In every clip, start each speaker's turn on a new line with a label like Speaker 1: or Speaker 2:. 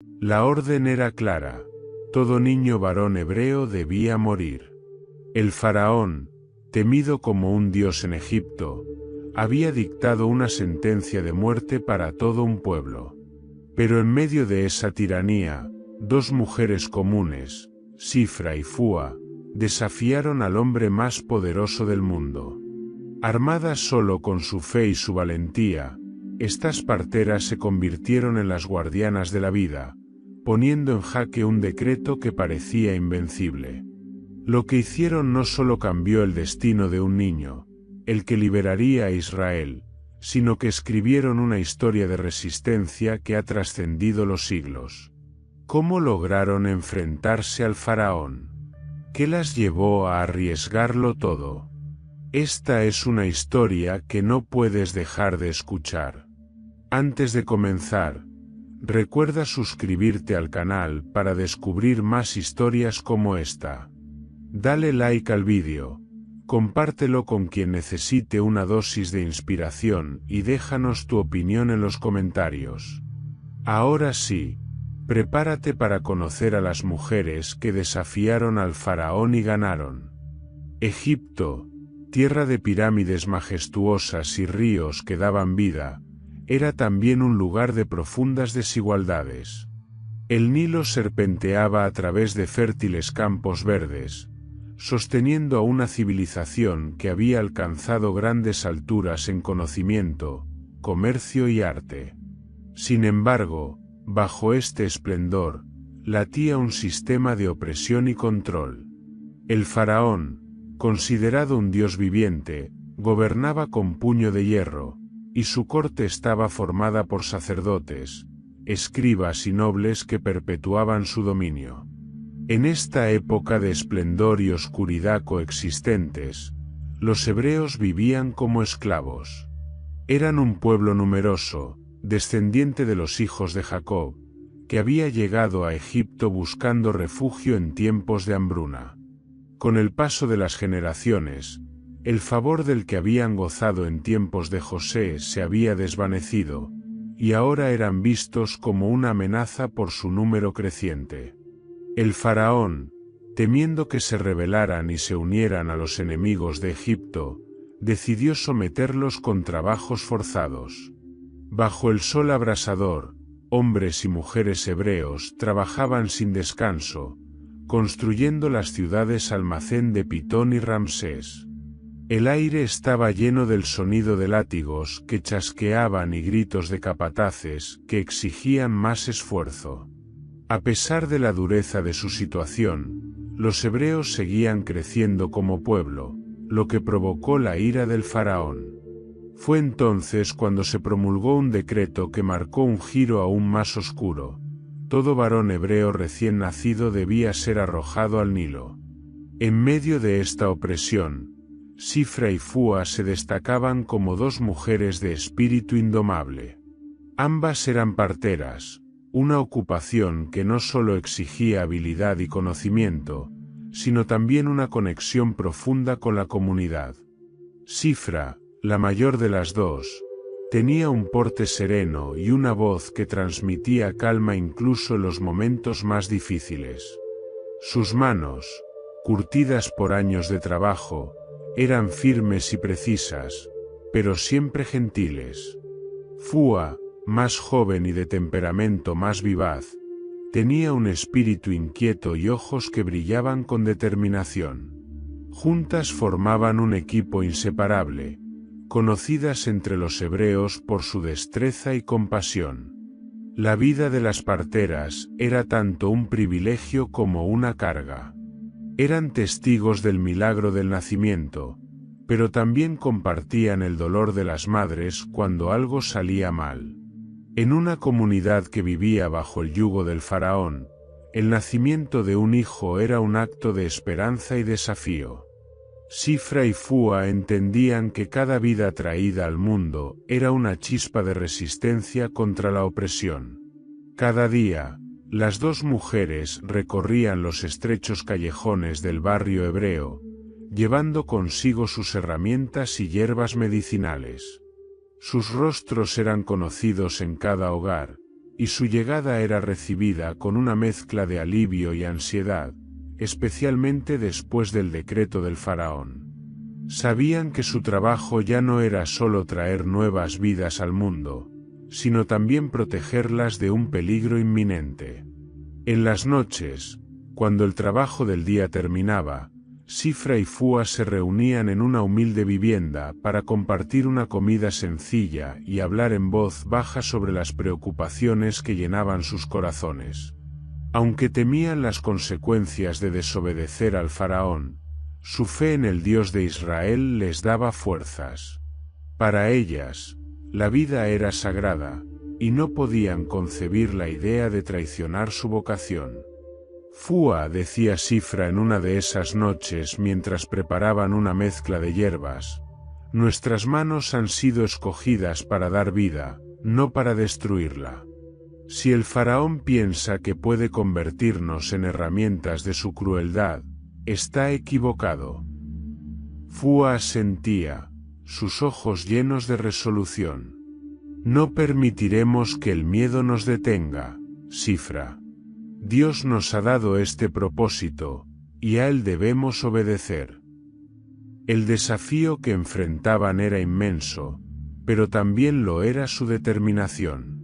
Speaker 1: La orden era clara: todo niño varón hebreo debía morir. El faraón, temido como un dios en Egipto, había dictado una sentencia de muerte para todo un pueblo. Pero en medio de esa tiranía, dos mujeres comunes, Sifra y Fua, desafiaron al hombre más poderoso del mundo. Armadas solo con su fe y su valentía, estas parteras se convirtieron en las guardianas de la vida, poniendo en jaque un decreto que parecía invencible. Lo que hicieron no solo cambió el destino de un niño, el que liberaría a Israel, sino que escribieron una historia de resistencia que ha trascendido los siglos. ¿Cómo lograron enfrentarse al faraón? ¿Qué las llevó a arriesgarlo todo? Esta es una historia que no puedes dejar de escuchar. Antes de comenzar, recuerda suscribirte al canal para descubrir más historias como esta. Dale like al vídeo, compártelo con quien necesite una dosis de inspiración y déjanos tu opinión en los comentarios. Ahora sí, prepárate para conocer a las mujeres que desafiaron al faraón y ganaron. Egipto, tierra de pirámides majestuosas y ríos que daban vida, era también un lugar de profundas desigualdades. El Nilo serpenteaba a través de fértiles campos verdes, sosteniendo a una civilización que había alcanzado grandes alturas en conocimiento, comercio y arte. Sin embargo, bajo este esplendor, latía un sistema de opresión y control. El faraón, considerado un dios viviente, gobernaba con puño de hierro, y su corte estaba formada por sacerdotes, escribas y nobles que perpetuaban su dominio. En esta época de esplendor y oscuridad coexistentes, los hebreos vivían como esclavos. Eran un pueblo numeroso, descendiente de los hijos de Jacob, que había llegado a Egipto buscando refugio en tiempos de hambruna. Con el paso de las generaciones, el favor del que habían gozado en tiempos de José se había desvanecido, y ahora eran vistos como una amenaza por su número creciente. El faraón, temiendo que se rebelaran y se unieran a los enemigos de Egipto, decidió someterlos con trabajos forzados. Bajo el sol abrasador, hombres y mujeres hebreos trabajaban sin descanso, construyendo las ciudades almacén de Pitón y Ramsés. El aire estaba lleno del sonido de látigos que chasqueaban y gritos de capataces que exigían más esfuerzo. A pesar de la dureza de su situación, los hebreos seguían creciendo como pueblo, lo que provocó la ira del faraón. Fue entonces cuando se promulgó un decreto que marcó un giro aún más oscuro: todo varón hebreo recién nacido debía ser arrojado al Nilo. En medio de esta opresión, Sifra y Fua se destacaban como dos mujeres de espíritu indomable. Ambas eran parteras, una ocupación que no solo exigía habilidad y conocimiento, sino también una conexión profunda con la comunidad. Sifra, la mayor de las dos, tenía un porte sereno y una voz que transmitía calma incluso en los momentos más difíciles. Sus manos, curtidas por años de trabajo, eran firmes y precisas, pero siempre gentiles. Fua, más joven y de temperamento más vivaz, tenía un espíritu inquieto y ojos que brillaban con determinación. Juntas formaban un equipo inseparable, conocidas entre los hebreos por su destreza y compasión. La vida de las parteras era tanto un privilegio como una carga. Eran testigos del milagro del nacimiento, pero también compartían el dolor de las madres cuando algo salía mal. En una comunidad que vivía bajo el yugo del faraón, el nacimiento de un hijo era un acto de esperanza y desafío. Sifra y Fua entendían que cada vida traída al mundo era una chispa de resistencia contra la opresión. Cada día, las dos mujeres recorrían los estrechos callejones del barrio hebreo, llevando consigo sus herramientas y hierbas medicinales. Sus rostros eran conocidos en cada hogar, y su llegada era recibida con una mezcla de alivio y ansiedad, especialmente después del decreto del faraón. Sabían que su trabajo ya no era solo traer nuevas vidas al mundo, sino también protegerlas de un peligro inminente. En las noches, cuando el trabajo del día terminaba, Sifra y Fua se reunían en una humilde vivienda para compartir una comida sencilla y hablar en voz baja sobre las preocupaciones que llenaban sus corazones. Aunque temían las consecuencias de desobedecer al faraón, su fe en el Dios de Israel les daba fuerzas. Para ellas, la vida era sagrada, y no podían concebir la idea de traicionar su vocación. Fua, decía Sifra en una de esas noches mientras preparaban una mezcla de hierbas, nuestras manos han sido escogidas para dar vida, no para destruirla. Si el faraón piensa que puede convertirnos en herramientas de su crueldad, está equivocado. Fua asentía, sus ojos llenos de resolución. No permitiremos que el miedo nos detenga, Sifra. Dios nos ha dado este propósito, y a él debemos obedecer. El desafío que enfrentaban era inmenso, pero también lo era su determinación.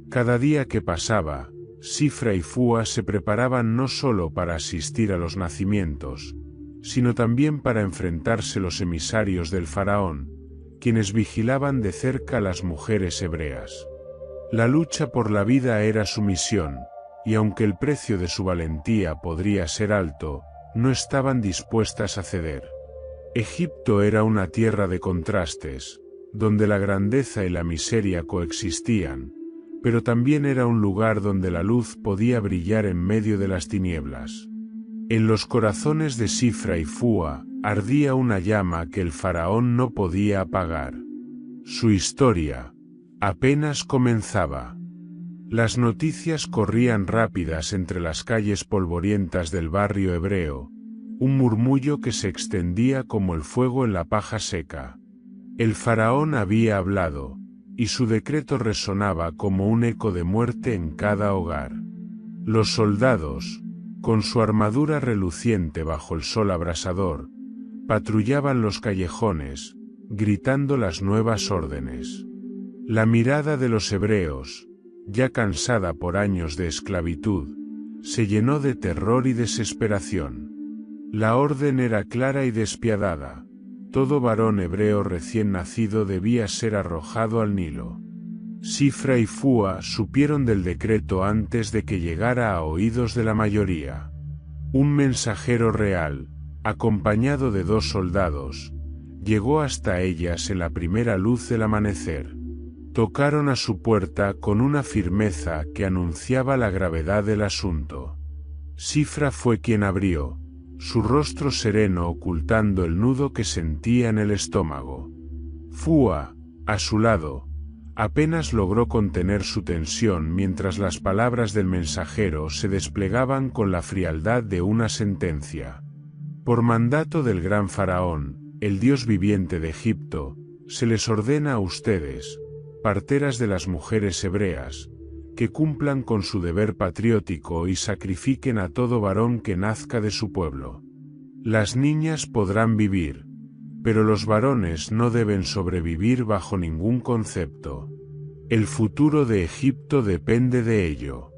Speaker 1: Cada día que pasaba, Sifra y Fua se preparaban no solo para asistir a los nacimientos, sino también para enfrentarse a los emisarios del faraón, quienes vigilaban de cerca a las mujeres hebreas. La lucha por la vida era su misión, y aunque el precio de su valentía podría ser alto, no estaban dispuestas a ceder. Egipto era una tierra de contrastes, donde la grandeza y la miseria coexistían, pero también era un lugar donde la luz podía brillar en medio de las tinieblas. En los corazones de Sifra y Fua ardía una llama que el faraón no podía apagar. Su historia apenas comenzaba. Las noticias corrían rápidas entre las calles polvorientas del barrio hebreo, un murmullo que se extendía como el fuego en la paja seca. El faraón había hablado, y su decreto resonaba como un eco de muerte en cada hogar. Los soldados, con su armadura reluciente bajo el sol abrasador, patrullaban los callejones, gritando las nuevas órdenes. La mirada de los hebreos, ya cansada por años de esclavitud, se llenó de terror y desesperación. La orden era clara y despiadada: todo varón hebreo recién nacido debía ser arrojado al Nilo. Sifra y Fua supieron del decreto antes de que llegara a oídos de la mayoría. Un mensajero real, acompañado de 2 soldados, llegó hasta ellas en la primera luz del amanecer. Tocaron a su puerta con una firmeza que anunciaba la gravedad del asunto. Sifra fue quien abrió, su rostro sereno ocultando el nudo que sentía en el estómago. Fua, a su lado, apenas logró contener su tensión mientras las palabras del mensajero se desplegaban con la frialdad de una sentencia. Por mandato del gran faraón, el Dios viviente de Egipto, se les ordena a ustedes, parteras de las mujeres hebreas, que cumplan con su deber patriótico y sacrifiquen a todo varón que nazca de su pueblo. Las niñas podrán vivir, pero los varones no deben sobrevivir bajo ningún concepto. El futuro de Egipto depende de ello.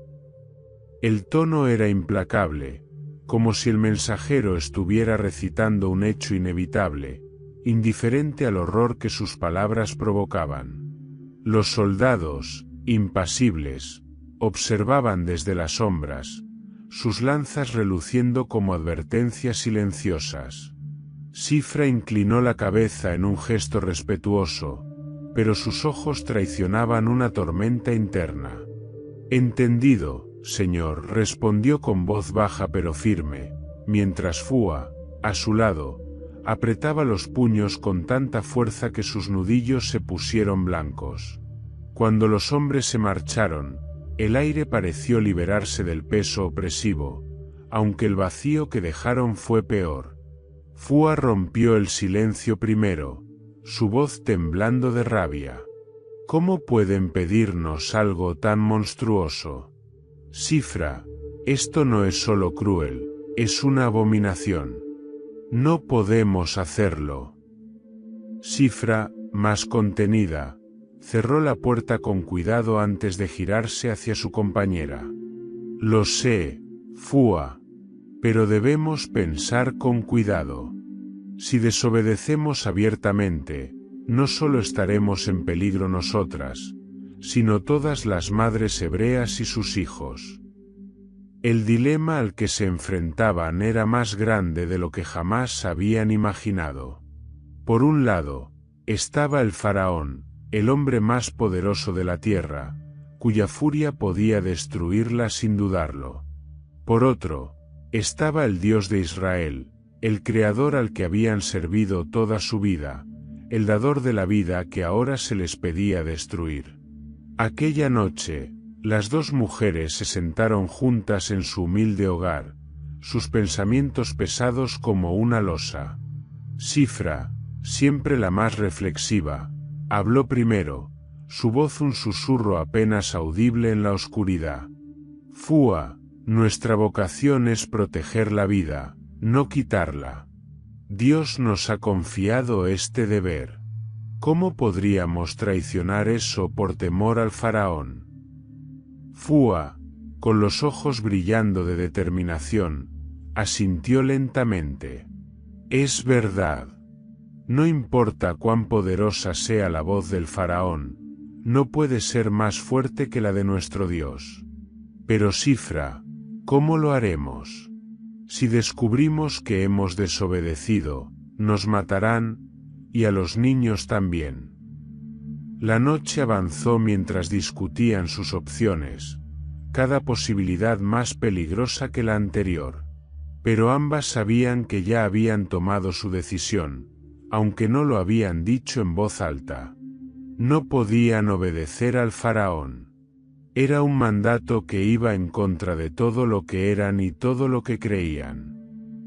Speaker 1: El tono era implacable, como si el mensajero estuviera recitando un hecho inevitable, indiferente al horror que sus palabras provocaban. Los soldados, impasibles, observaban desde las sombras, sus lanzas reluciendo como advertencias silenciosas. Sifra inclinó la cabeza en un gesto respetuoso, pero sus ojos traicionaban una tormenta interna. «Entendido, señor», respondió con voz baja pero firme, mientras Fua, a su lado, apretaba los puños con tanta fuerza que sus nudillos se pusieron blancos. Cuando los hombres se marcharon, el aire pareció liberarse del peso opresivo, aunque el vacío que dejaron fue peor. Fua rompió el silencio primero, su voz temblando de rabia. ¿Cómo pueden pedirnos algo tan monstruoso? Sifra, esto no es solo cruel, es una abominación. No podemos hacerlo. Sifra, más contenida, cerró la puerta con cuidado antes de girarse hacia su compañera. Lo sé, Fua, pero debemos pensar con cuidado. Si desobedecemos abiertamente, no solo estaremos en peligro nosotras, sino todas las madres hebreas y sus hijos. El dilema al que se enfrentaban era más grande de lo que jamás habían imaginado. Por un lado, estaba el faraón, el hombre más poderoso de la tierra, cuya furia podía destruirla sin dudarlo. Por otro, estaba el Dios de Israel, el Creador al que habían servido toda su vida, el dador de la vida que ahora se les pedía destruir. Aquella noche, las dos mujeres se sentaron juntas en su humilde hogar, sus pensamientos pesados como una losa. Sifra, siempre la más reflexiva, habló primero, su voz un susurro apenas audible en la oscuridad. Fua, nuestra vocación es proteger la vida, no quitarla. Dios nos ha confiado este deber. ¿Cómo podríamos traicionar eso por temor al faraón? Fua, con los ojos brillando de determinación, asintió lentamente. Es verdad. No importa cuán poderosa sea la voz del faraón, no puede ser más fuerte que la de nuestro Dios. Pero Sifra, ¿cómo lo haremos? Si descubrimos que hemos desobedecido, nos matarán, y a los niños también. La noche avanzó mientras discutían sus opciones, cada posibilidad más peligrosa que la anterior. Pero ambas sabían que ya habían tomado su decisión, aunque no lo habían dicho en voz alta. No podían obedecer al faraón. Era un mandato que iba en contra de todo lo que eran y todo lo que creían.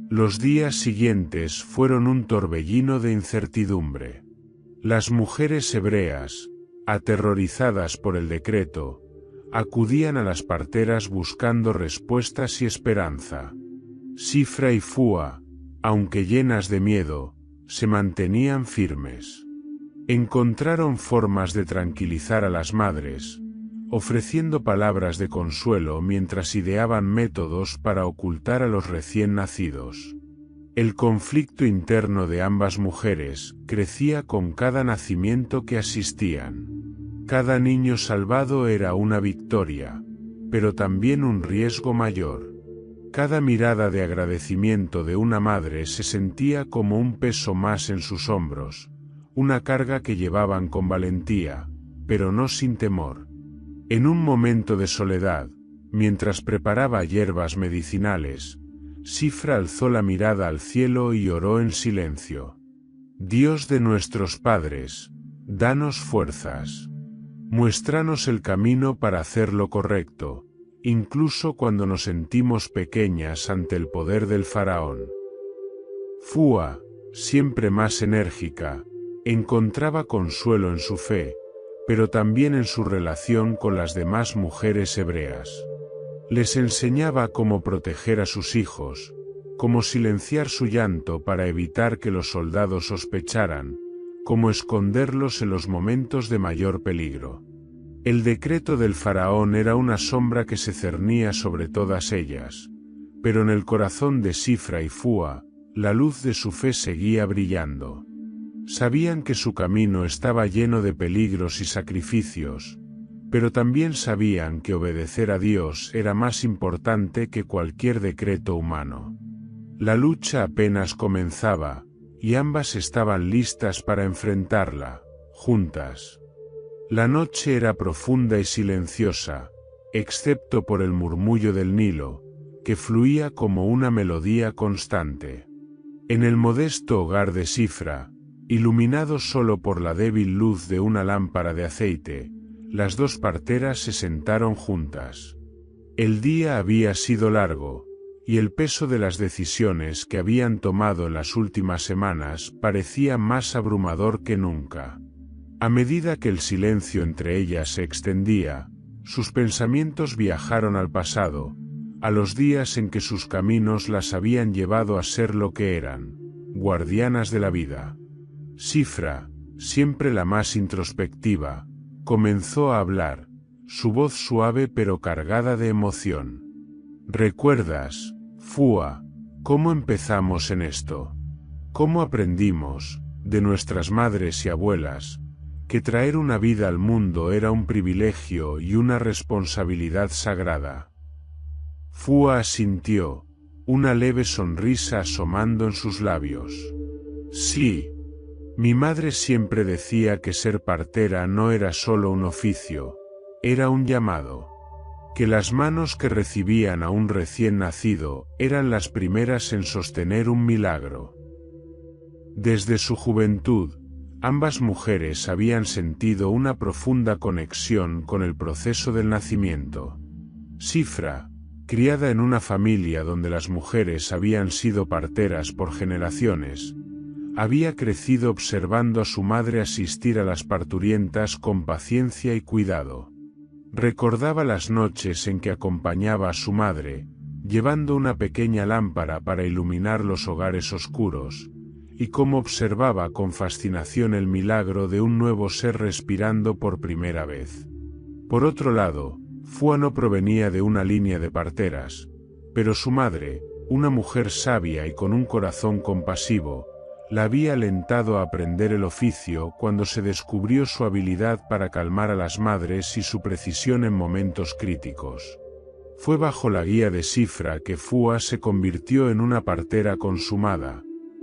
Speaker 1: Los días siguientes fueron un torbellino de incertidumbre. Las mujeres hebreas, aterrorizadas por el decreto, acudían a las parteras buscando respuestas y esperanza. Sifra y Fua, aunque llenas de miedo, se mantenían firmes. Encontraron formas de tranquilizar a las madres, ofreciendo palabras de consuelo mientras ideaban métodos para ocultar a los recién nacidos. El conflicto interno de ambas mujeres crecía con cada nacimiento que asistían. Cada niño salvado era una victoria, pero también un riesgo mayor. Cada mirada de agradecimiento de una madre se sentía como un peso más en sus hombros, una carga que llevaban con valentía, pero no sin temor. En un momento de soledad, mientras preparaba hierbas medicinales, Sifra alzó la mirada al cielo y oró en silencio. Dios de nuestros padres, danos fuerzas. Muéstranos el camino para hacer lo correcto, incluso cuando nos sentimos pequeñas ante el poder del faraón. Fua, siempre más enérgica, encontraba consuelo en su fe, pero también en su relación con las demás mujeres hebreas. Les enseñaba cómo proteger a sus hijos, cómo silenciar su llanto para evitar que los soldados sospecharan, cómo esconderlos en los momentos de mayor peligro. El decreto del faraón era una sombra que se cernía sobre todas ellas, pero en el corazón de Sifra y Fua, la luz de su fe seguía brillando. Sabían que su camino estaba lleno de peligros y sacrificios, pero también sabían que obedecer a Dios era más importante que cualquier decreto humano. La lucha apenas comenzaba, y ambas estaban listas para enfrentarla, juntas. La noche era profunda y silenciosa, excepto por el murmullo del Nilo, que fluía como una melodía constante. En el modesto hogar de Sifra, iluminado solo por la débil luz de una lámpara de aceite, las dos parteras se sentaron juntas. El día había sido largo, y el peso de las decisiones que habían tomado en las últimas semanas parecía más abrumador que nunca. A medida que el silencio entre ellas se extendía, sus pensamientos viajaron al pasado, a los días en que sus caminos las habían llevado a ser lo que eran, guardianas de la vida. Sifra, siempre la más introspectiva, comenzó a hablar, su voz suave pero cargada de emoción. ¿Recuerdas, Fua, cómo empezamos en esto? ¿Cómo aprendimos, de nuestras madres y abuelas, que traer una vida al mundo era un privilegio y una responsabilidad sagrada? Fua asintió, una leve sonrisa asomando en sus labios. Sí. Mi madre siempre decía que ser partera no era solo un oficio, era un llamado. Que las manos que recibían a un recién nacido eran las primeras en sostener un milagro. Desde su juventud, ambas mujeres habían sentido una profunda conexión con el proceso del nacimiento. Sifra, criada en una familia donde las mujeres habían sido parteras por generaciones, había crecido observando a su madre asistir a las parturientas con paciencia y cuidado. Recordaba las noches en que acompañaba a su madre, llevando una pequeña lámpara para iluminar los hogares oscuros, y cómo observaba con fascinación el milagro de un nuevo ser respirando por primera vez. Por otro lado, Fua no provenía de una línea de parteras, pero su madre, una mujer sabia y con un corazón compasivo, la había alentado a aprender el oficio cuando se descubrió su habilidad para calmar a las madres y su precisión en momentos críticos. Fue bajo la guía de Sifra que Fua se convirtió en una partera consumada,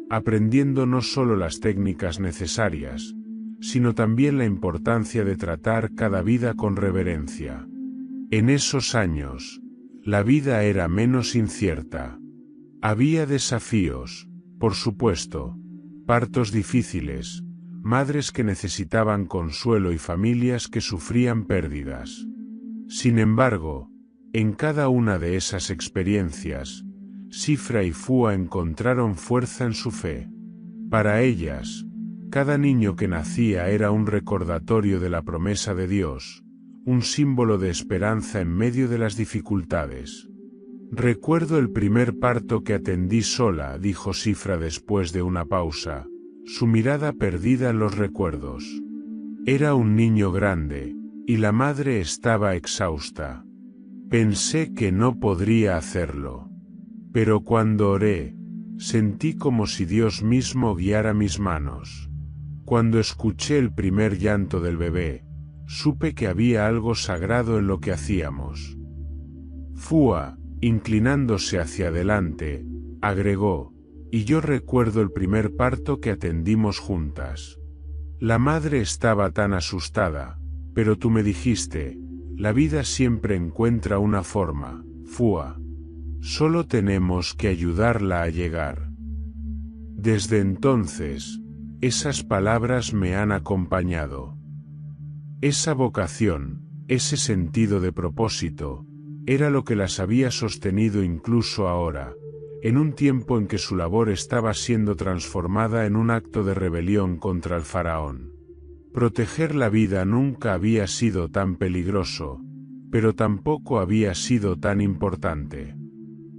Speaker 1: aprendiendo no solo las técnicas necesarias, sino también la importancia de tratar cada vida con reverencia. En esos años, la vida era menos incierta. Había desafíos, por supuesto, partos difíciles, madres que necesitaban consuelo y familias que sufrían pérdidas. Sin embargo, en cada una de esas experiencias, Sifra y Fua encontraron fuerza en su fe. Para ellas, cada niño que nacía era un recordatorio de la promesa de Dios, un símbolo de esperanza en medio de las dificultades. Recuerdo el primer parto que atendí sola, dijo Sifra después de una pausa, su mirada perdida en los recuerdos. Era un niño grande, y la madre estaba exhausta. Pensé que no podría hacerlo. Pero cuando oré, sentí como si Dios mismo guiara mis manos. Cuando escuché el primer llanto del bebé, supe que había algo sagrado en lo que hacíamos. Fua, inclinándose hacia adelante, agregó, y yo recuerdo el primer parto que atendimos juntas. La madre estaba tan asustada, pero tú me dijiste, la vida siempre encuentra una forma, Fua. Solo tenemos que ayudarla a llegar. Desde entonces, esas palabras me han acompañado. Esa vocación, ese sentido de propósito, era lo que las había sostenido incluso ahora, en un tiempo en que su labor estaba siendo transformada en un acto de rebelión contra el faraón. Proteger la vida nunca había sido tan peligroso, pero tampoco había sido tan importante.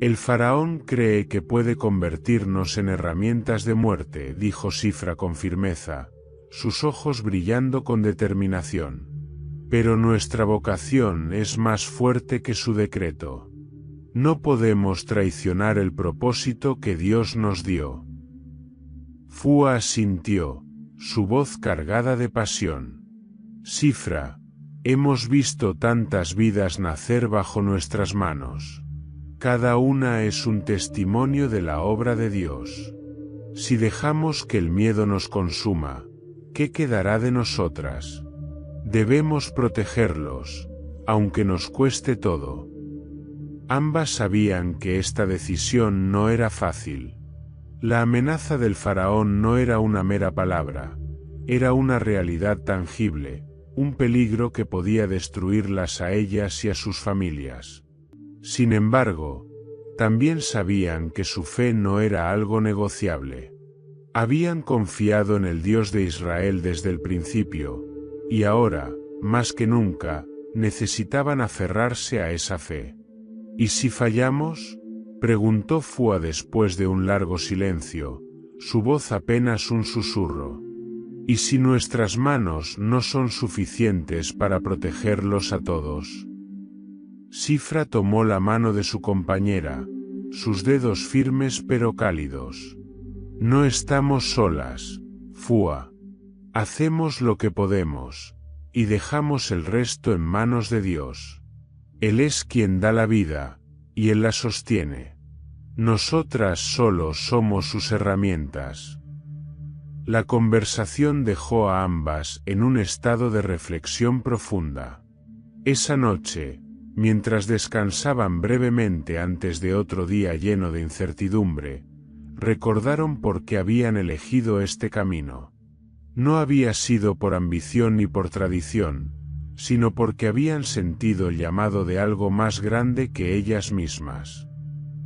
Speaker 1: El faraón cree que puede convertirnos en herramientas de muerte, dijo Sifra con firmeza, sus ojos brillando con determinación. Pero nuestra vocación es más fuerte que su decreto. No podemos traicionar el propósito que Dios nos dio. Fua asintió, su voz cargada de pasión. Sifra, hemos visto tantas vidas nacer bajo nuestras manos. Cada una es un testimonio de la obra de Dios. Si dejamos que el miedo nos consuma, ¿qué quedará de nosotras? Debemos protegerlos, aunque nos cueste todo. Ambas sabían que esta decisión no era fácil. La amenaza del faraón no era una mera palabra, era una realidad tangible, un peligro que podía destruirlas a ellas y a sus familias. Sin embargo, también sabían que su fe no era algo negociable. Habían confiado en el Dios de Israel desde el principio, y ahora, más que nunca, necesitaban aferrarse a esa fe. ¿Y si fallamos?, preguntó Fua después de un largo silencio, su voz apenas un susurro. ¿Y si nuestras manos no son suficientes para protegerlos a todos? Sifra tomó la mano de su compañera, sus dedos firmes pero cálidos. No estamos solas, Fua. Hacemos lo que podemos, y dejamos el resto en manos de Dios. Él es quien da la vida, y Él la sostiene. Nosotras solo somos sus herramientas. La conversación dejó a ambas en un estado de reflexión profunda. Esa noche, mientras descansaban brevemente antes de otro día lleno de incertidumbre, recordaron por qué habían elegido este camino. No había sido por ambición ni por tradición, sino porque habían sentido el llamado de algo más grande que ellas mismas.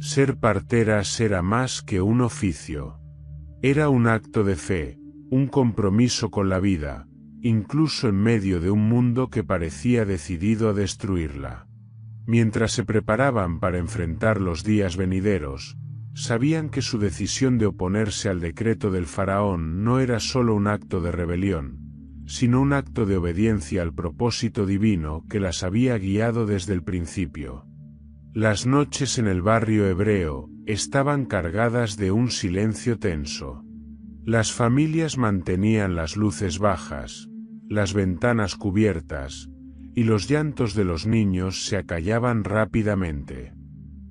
Speaker 1: Ser parteras era más que un oficio. Era un acto de fe, un compromiso con la vida, incluso en medio de un mundo que parecía decidido a destruirla. Mientras se preparaban para enfrentar los días venideros, sabían que su decisión de oponerse al decreto del faraón no era solo un acto de rebelión, sino un acto de obediencia al propósito divino que las había guiado desde el principio. Las noches en el barrio hebreo estaban cargadas de un silencio tenso. Las familias mantenían las luces bajas, las ventanas cubiertas, y los llantos de los niños se acallaban rápidamente.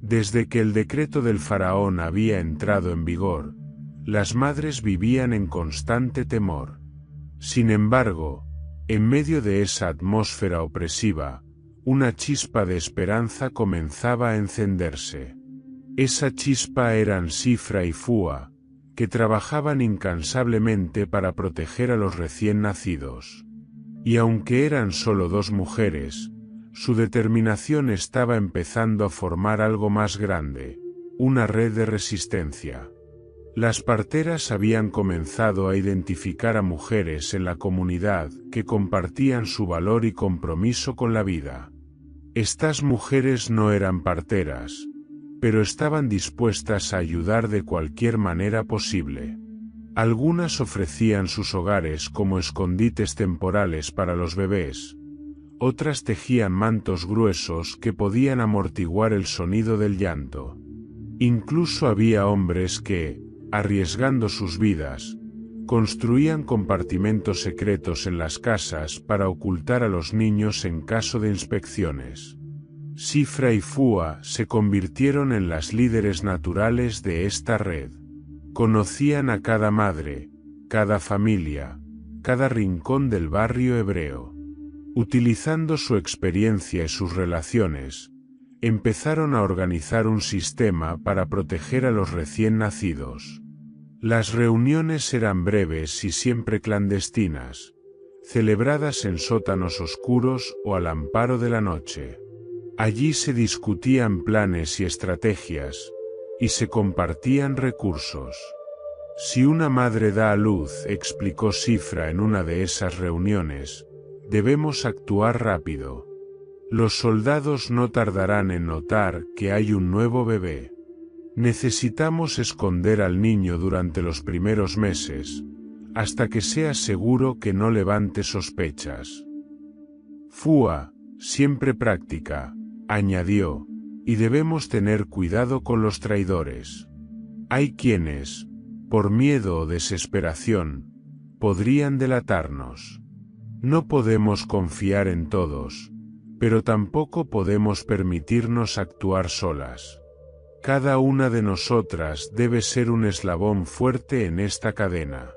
Speaker 1: Desde que el decreto del faraón había entrado en vigor, las madres vivían en constante temor. Sin embargo, en medio de esa atmósfera opresiva, una chispa de esperanza comenzaba a encenderse. Esa chispa eran Sifra y Fua, que trabajaban incansablemente para proteger a los recién nacidos. Y aunque eran solo dos mujeres, su determinación estaba empezando a formar algo más grande, una red de resistencia. Las parteras habían comenzado a identificar a mujeres en la comunidad que compartían su valor y compromiso con la vida. Estas mujeres no eran parteras, pero estaban dispuestas a ayudar de cualquier manera posible. Algunas ofrecían sus hogares como escondites temporales para los bebés. Otras tejían mantos gruesos que podían amortiguar el sonido del llanto. Incluso había hombres que, arriesgando sus vidas, construían compartimentos secretos en las casas para ocultar a los niños en caso de inspecciones. Sifra y Fua se convirtieron en las líderes naturales de esta red. Conocían a cada madre, cada familia, cada rincón del barrio hebreo. Utilizando su experiencia y sus relaciones, empezaron a organizar un sistema para proteger a los recién nacidos. Las reuniones eran breves y siempre clandestinas, celebradas en sótanos oscuros o al amparo de la noche. Allí se discutían planes y estrategias, y se compartían recursos. Si una madre da a luz, explicó Sifra en una de esas reuniones, debemos actuar rápido. Los soldados no tardarán en notar que hay un nuevo bebé. Necesitamos esconder al niño durante los primeros meses, hasta que sea seguro que no levante sospechas. Fua, siempre práctica, añadió, y debemos tener cuidado con los traidores. Hay quienes, por miedo o desesperación, podrían delatarnos. No podemos confiar en todos, pero tampoco podemos permitirnos actuar solas. Cada una de nosotras debe ser un eslabón fuerte en esta cadena.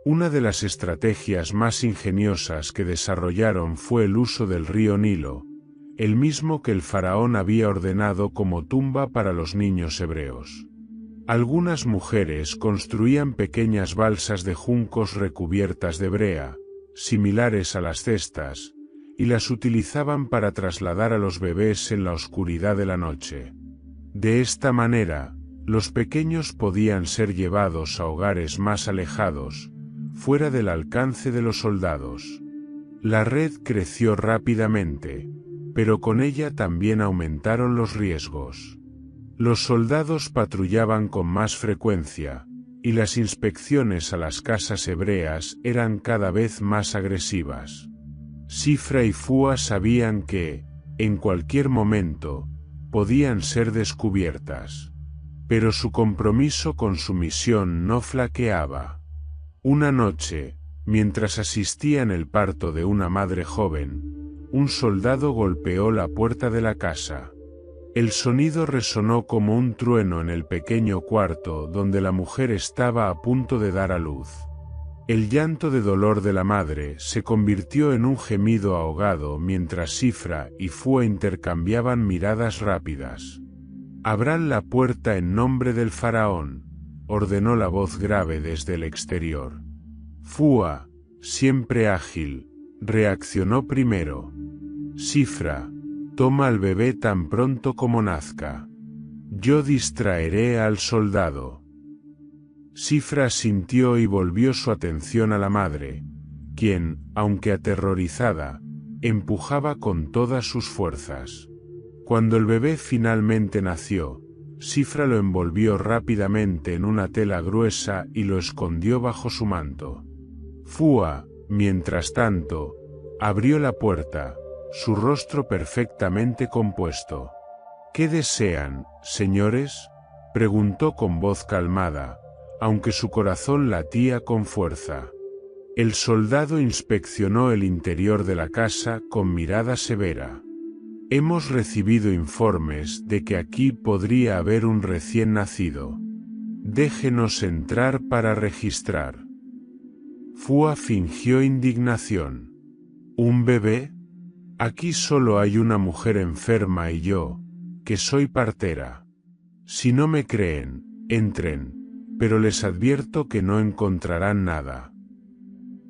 Speaker 1: Una de las estrategias más ingeniosas que desarrollaron fue el uso del río Nilo, el mismo que el faraón había ordenado como tumba para los niños hebreos. Algunas mujeres construían pequeñas balsas de juncos recubiertas de brea, similares a las cestas, y las utilizaban para trasladar a los bebés en la oscuridad de la noche. De esta manera, Los pequeños podían ser llevados a hogares más alejados, fuera del alcance de los soldados. La red creció rápidamente, pero con ella también aumentaron los riesgos. Los soldados patrullaban con más frecuencia, y las inspecciones a las casas hebreas eran cada vez más agresivas. Sifra y Fua sabían que, en cualquier momento, podían ser descubiertas. Pero su compromiso con su misión no flaqueaba. Una noche, mientras asistían el parto de una madre joven, un soldado golpeó la puerta de la casa. El sonido resonó como un trueno en el pequeño cuarto donde la mujer estaba a punto de dar a luz. El llanto de dolor de la madre se convirtió en un gemido ahogado mientras Sifra y Fua intercambiaban miradas rápidas. «Abran la puerta en nombre del faraón», ordenó la voz grave desde el exterior. Fua, siempre ágil, reaccionó primero. «Sifra, toma al bebé tan pronto como nazca. Yo distraeré al soldado». Sifra asintió y volvió su atención a la madre, quien, aunque aterrorizada, empujaba con todas sus fuerzas. Cuando el bebé finalmente nació, Sifra lo envolvió rápidamente en una tela gruesa y lo escondió bajo su manto. Fua, mientras tanto, abrió la puerta, su rostro perfectamente compuesto. «¿Qué desean, señores?», preguntó con voz calmada, aunque su corazón latía con fuerza. El soldado inspeccionó el interior de la casa con mirada severa. «Hemos recibido informes de que aquí podría haber un recién nacido. Déjenos entrar para registrar». Fua fingió indignación. «¿Un bebé? Aquí solo hay una mujer enferma y yo, que soy partera. Si no me creen, entren, pero les advierto que no encontrarán nada».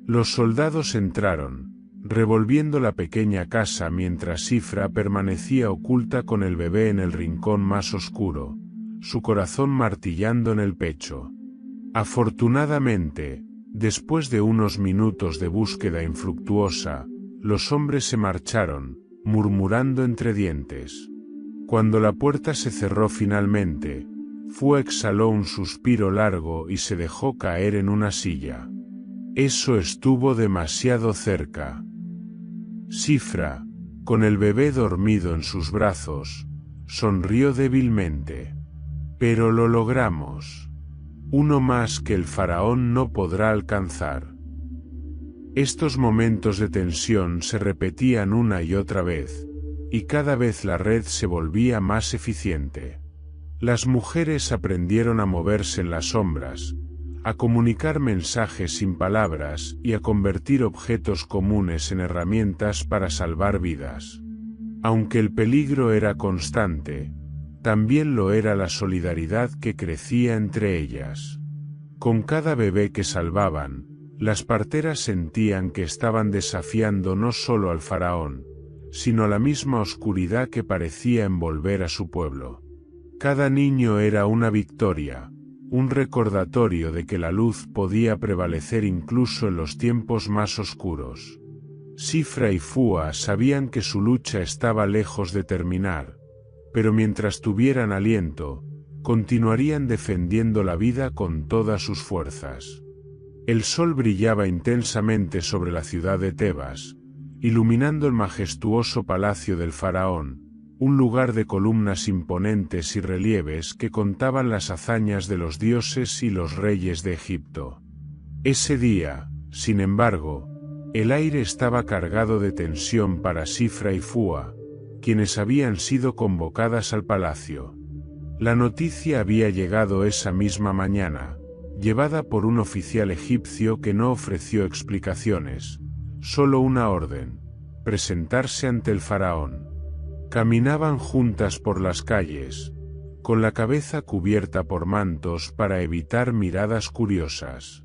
Speaker 1: Los soldados entraron, revolviendo la pequeña casa mientras Sifra permanecía oculta con el bebé en el rincón más oscuro, su corazón martillando en el pecho. Afortunadamente, después de unos minutos de búsqueda infructuosa, los hombres se marcharon, murmurando entre dientes. Cuando la puerta se cerró finalmente, Fua exhaló un suspiro largo y se dejó caer en una silla. Eso estuvo demasiado cerca. Sifra, con el bebé dormido en sus brazos, sonrió débilmente. «Pero lo logramos. Uno más que el faraón no podrá alcanzar». Estos momentos de tensión se repetían una y otra vez, y cada vez la red se volvía más eficiente. Las mujeres aprendieron a moverse en las sombras, a comunicar mensajes sin palabras y a convertir objetos comunes en herramientas para salvar vidas. Aunque el peligro era constante, también lo era la solidaridad que crecía entre ellas. Con cada bebé que salvaban, las parteras sentían que estaban desafiando no solo al faraón, sino a la misma oscuridad que parecía envolver a su pueblo. Cada niño era una victoria, un recordatorio de que la luz podía prevalecer incluso en los tiempos más oscuros. Sifra y Fua sabían que su lucha estaba lejos de terminar, pero mientras tuvieran aliento, continuarían defendiendo la vida con todas sus fuerzas. El sol brillaba intensamente sobre la ciudad de Tebas, iluminando el majestuoso palacio del faraón, un lugar de columnas imponentes y relieves que contaban las hazañas de los dioses y los reyes de Egipto. Ese día, sin embargo, el aire estaba cargado de tensión para Sifra y Fua, quienes habían sido convocadas al palacio. La noticia había llegado esa misma mañana, llevada por un oficial egipcio que no ofreció explicaciones, solo una orden: presentarse ante el faraón. Caminaban juntas por las calles, con la cabeza cubierta por mantos para evitar miradas curiosas.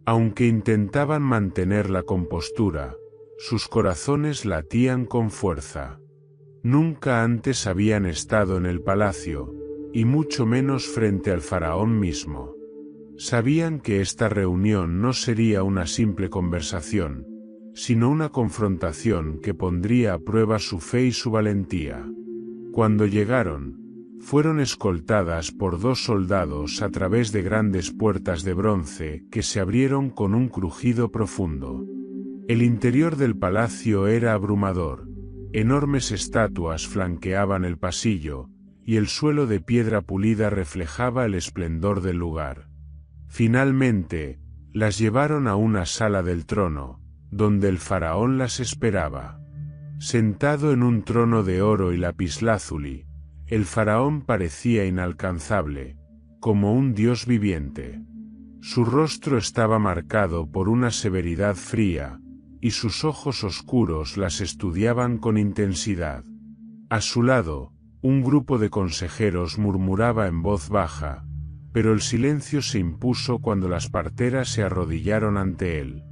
Speaker 1: Aunque intentaban mantener la compostura, sus corazones latían con fuerza. Nunca antes habían estado en el palacio, y mucho menos frente al faraón mismo. Sabían que esta reunión no sería una simple conversación, sino una confrontación que pondría a prueba su fe y su valentía. Cuando llegaron, fueron escoltadas por 2 soldados a través de grandes puertas de bronce que se abrieron con un crujido profundo. El interior del palacio era abrumador, enormes estatuas flanqueaban el pasillo, y el suelo de piedra pulida reflejaba el esplendor del lugar. Finalmente, las llevaron a una sala del trono, donde el faraón las esperaba. Sentado en un trono de oro y lapislázuli, el faraón parecía inalcanzable, como un dios viviente. Su rostro estaba marcado por una severidad fría, y sus ojos oscuros las estudiaban con intensidad. A su lado, un grupo de consejeros murmuraba en voz baja, pero el silencio se impuso cuando las parteras se arrodillaron ante él.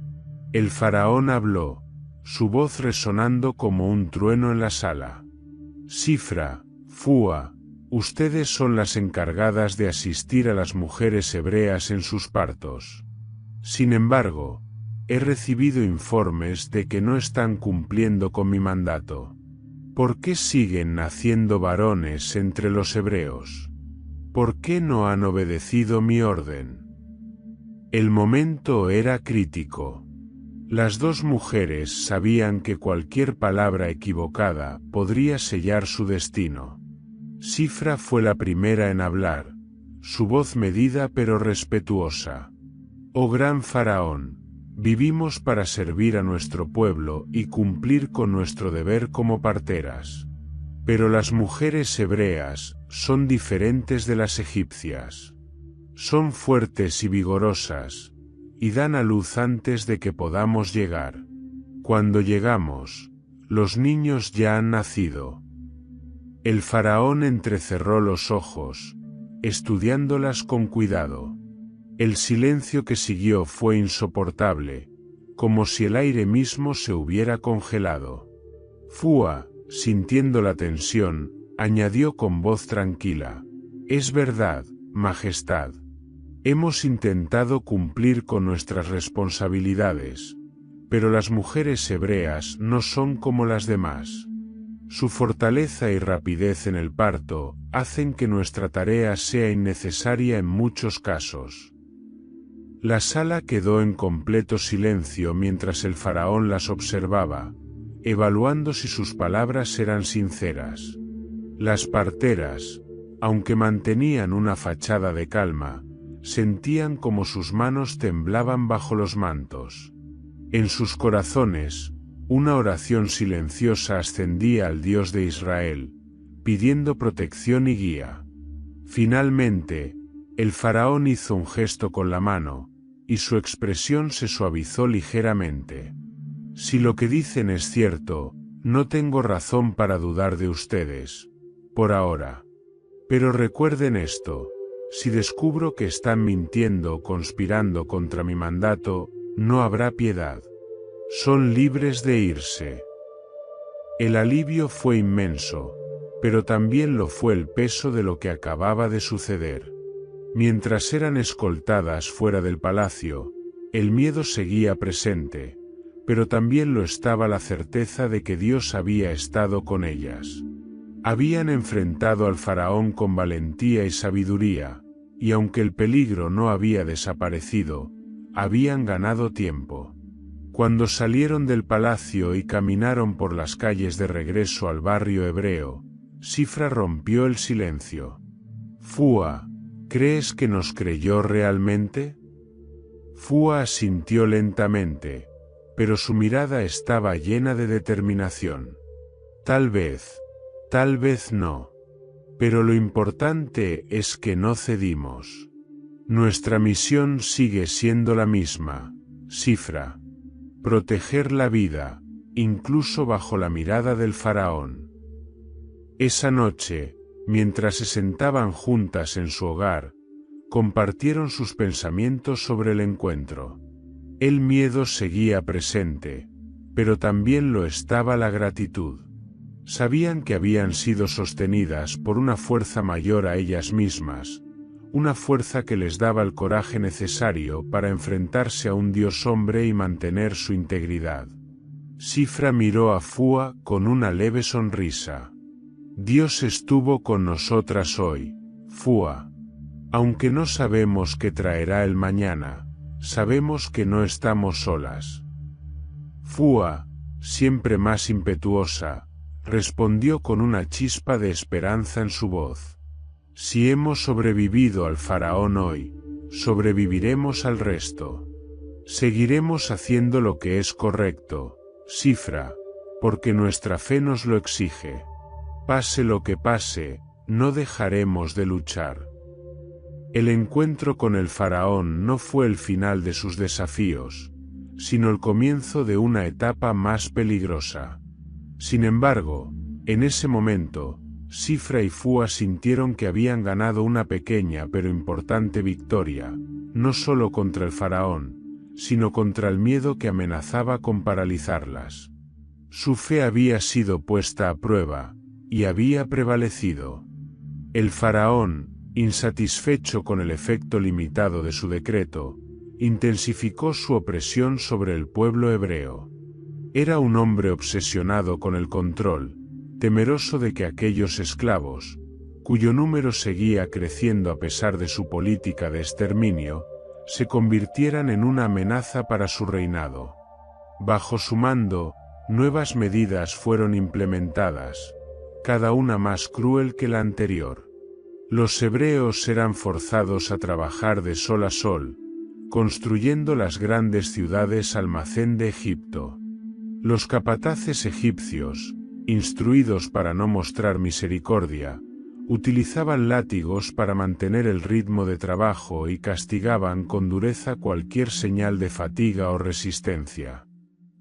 Speaker 1: El faraón habló, su voz resonando como un trueno en la sala. Sifra, Fua, ustedes son las encargadas de asistir a las mujeres hebreas en sus partos. Sin embargo, he recibido informes de que no están cumpliendo con mi mandato. ¿Por qué siguen naciendo varones entre los hebreos? ¿Por qué no han obedecido mi orden? El momento era crítico. Las 2 mujeres sabían que cualquier palabra equivocada podría sellar su destino. Sifra fue la primera en hablar, su voz medida pero respetuosa. Oh gran faraón, vivimos para servir a nuestro pueblo y cumplir con nuestro deber como parteras. Pero las mujeres hebreas son diferentes de las egipcias. Son fuertes y vigorosas, y dan a luz antes de que podamos llegar. Cuando llegamos, los niños ya han nacido. El faraón entrecerró los ojos, estudiándolas con cuidado. El silencio que siguió fue insoportable, como si el aire mismo se hubiera congelado. Fua, sintiendo la tensión, añadió con voz tranquila: «Es verdad, Majestad. Hemos intentado cumplir con nuestras responsabilidades, pero las mujeres hebreas no son como las demás. Su fortaleza y rapidez en el parto hacen que nuestra tarea sea innecesaria en muchos casos». La sala quedó en completo silencio mientras el faraón las observaba, evaluando si sus palabras eran sinceras. Las parteras, aunque mantenían una fachada de calma, sentían como sus manos temblaban bajo los mantos. En sus corazones, una oración silenciosa ascendía al Dios de Israel, pidiendo protección y guía. Finalmente, el faraón hizo un gesto con la mano, y su expresión se suavizó ligeramente. «Si lo que dicen es cierto, no tengo razón para dudar de ustedes, por ahora. Pero recuerden esto, si descubro que están mintiendo o conspirando contra mi mandato, no habrá piedad. Son libres de irse». El alivio fue inmenso, pero también lo fue el peso de lo que acababa de suceder. Mientras eran escoltadas fuera del palacio, el miedo seguía presente, pero también lo estaba la certeza de que Dios había estado con ellas. Habían enfrentado al faraón con valentía y sabiduría, y aunque el peligro no había desaparecido, habían ganado tiempo. Cuando salieron del palacio y caminaron por las calles de regreso al barrio hebreo, Sifra rompió el silencio. «Fua, ¿crees que nos creyó realmente?» Fua asintió lentamente, pero su mirada estaba llena de determinación. Tal vez no. Pero lo importante es que no cedimos. Nuestra misión sigue siendo la misma, Sifra. Proteger la vida, incluso bajo la mirada del faraón. Esa noche, mientras se sentaban juntas en su hogar, compartieron sus pensamientos sobre el encuentro. El miedo seguía presente, pero también lo estaba la gratitud. Sabían que habían sido sostenidas por una fuerza mayor a ellas mismas, una fuerza que les daba el coraje necesario para enfrentarse a un dios hombre y mantener su integridad. Sifra miró a Fua con una leve sonrisa. Dios estuvo con nosotras hoy, Fua. Aunque no sabemos qué traerá el mañana, sabemos que no estamos solas. Fua, siempre más impetuosa, respondió con una chispa de esperanza en su voz. Si hemos sobrevivido al faraón hoy, sobreviviremos al resto. Seguiremos haciendo lo que es correcto, Sifra, porque nuestra fe nos lo exige. Pase lo que pase, no dejaremos de luchar. El encuentro con el faraón no fue el final de sus desafíos, sino el comienzo de una etapa más peligrosa. Sin embargo, en ese momento, Sifra y Fua sintieron que habían ganado una pequeña pero importante victoria, no solo contra el faraón, sino contra el miedo que amenazaba con paralizarlas. Su fe había sido puesta a prueba, y había prevalecido. El faraón, insatisfecho con el efecto limitado de su decreto, intensificó su opresión sobre el pueblo hebreo. Era un hombre obsesionado con el control, temeroso de que aquellos esclavos, cuyo número seguía creciendo a pesar de su política de exterminio, se convirtieran en una amenaza para su reinado. Bajo su mando, nuevas medidas fueron implementadas, cada una más cruel que la anterior. Los hebreos eran forzados a trabajar de sol a sol, construyendo las grandes ciudades almacén de Egipto. Los capataces egipcios, instruidos para no mostrar misericordia, utilizaban látigos para mantener el ritmo de trabajo y castigaban con dureza cualquier señal de fatiga o resistencia.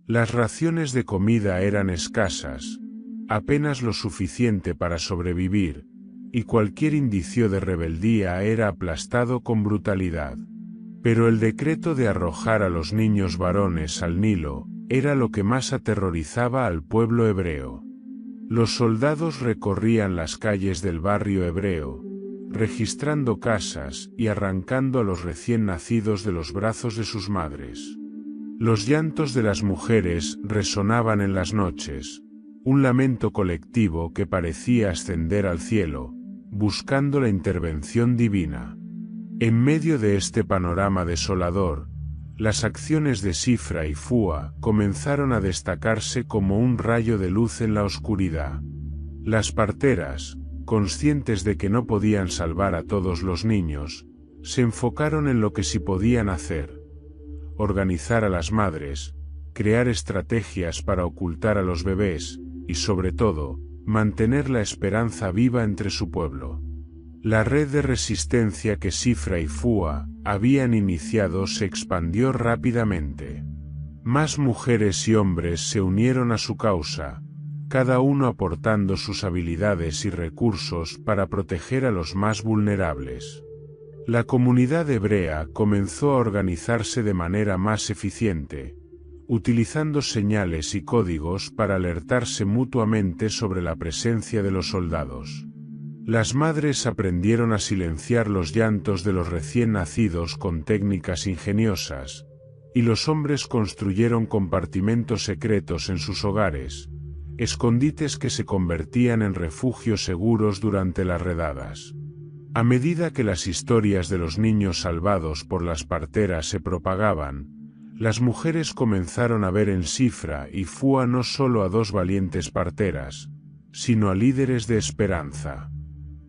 Speaker 1: Las raciones de comida eran escasas, apenas lo suficiente para sobrevivir, y cualquier indicio de rebeldía era aplastado con brutalidad. Pero el decreto de arrojar a los niños varones al Nilo era lo que más aterrorizaba al pueblo hebreo. Los soldados recorrían las calles del barrio hebreo, registrando casas y arrancando a los recién nacidos de los brazos de sus madres. Los llantos de las mujeres resonaban en las noches, un lamento colectivo que parecía ascender al cielo, buscando la intervención divina. En medio de este panorama desolador, las acciones de Sifra y Fua comenzaron a destacarse como un rayo de luz en la oscuridad. Las parteras, conscientes de que no podían salvar a todos los niños, se enfocaron en lo que sí podían hacer: organizar a las madres, crear estrategias para ocultar a los bebés, y sobre todo, mantener la esperanza viva entre su pueblo. La red de resistencia que Sifra y Fua habían iniciado se expandió rápidamente. Más mujeres y hombres se unieron a su causa, cada uno aportando sus habilidades y recursos para proteger a los más vulnerables. La comunidad hebrea comenzó a organizarse de manera más eficiente, utilizando señales y códigos para alertarse mutuamente sobre la presencia de los soldados. Las madres aprendieron a silenciar los llantos de los recién nacidos con técnicas ingeniosas, y los hombres construyeron compartimentos secretos en sus hogares, escondites que se convertían en refugios seguros durante las redadas. A medida que las historias de los niños salvados por las parteras se propagaban, las mujeres comenzaron a ver en Sifra y Fua no solo a dos valientes parteras, sino a líderes de esperanza.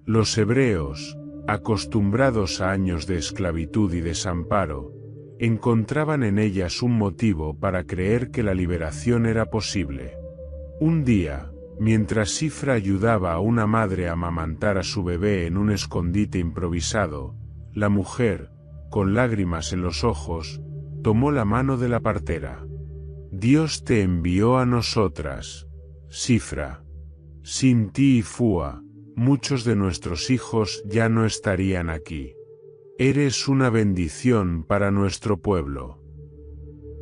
Speaker 1: Los hebreos, acostumbrados a años de esclavitud y desamparo, encontraban en ellas un motivo para creer que la liberación era posible. Un día, mientras Sifra ayudaba a una madre a amamantar a su bebé en un escondite improvisado, la mujer, con lágrimas en los ojos, tomó la mano de la partera. «Dios te envió a nosotras, Sifra. Sin ti y Fua, muchos de nuestros hijos ya no estarían aquí. Eres una bendición para nuestro pueblo».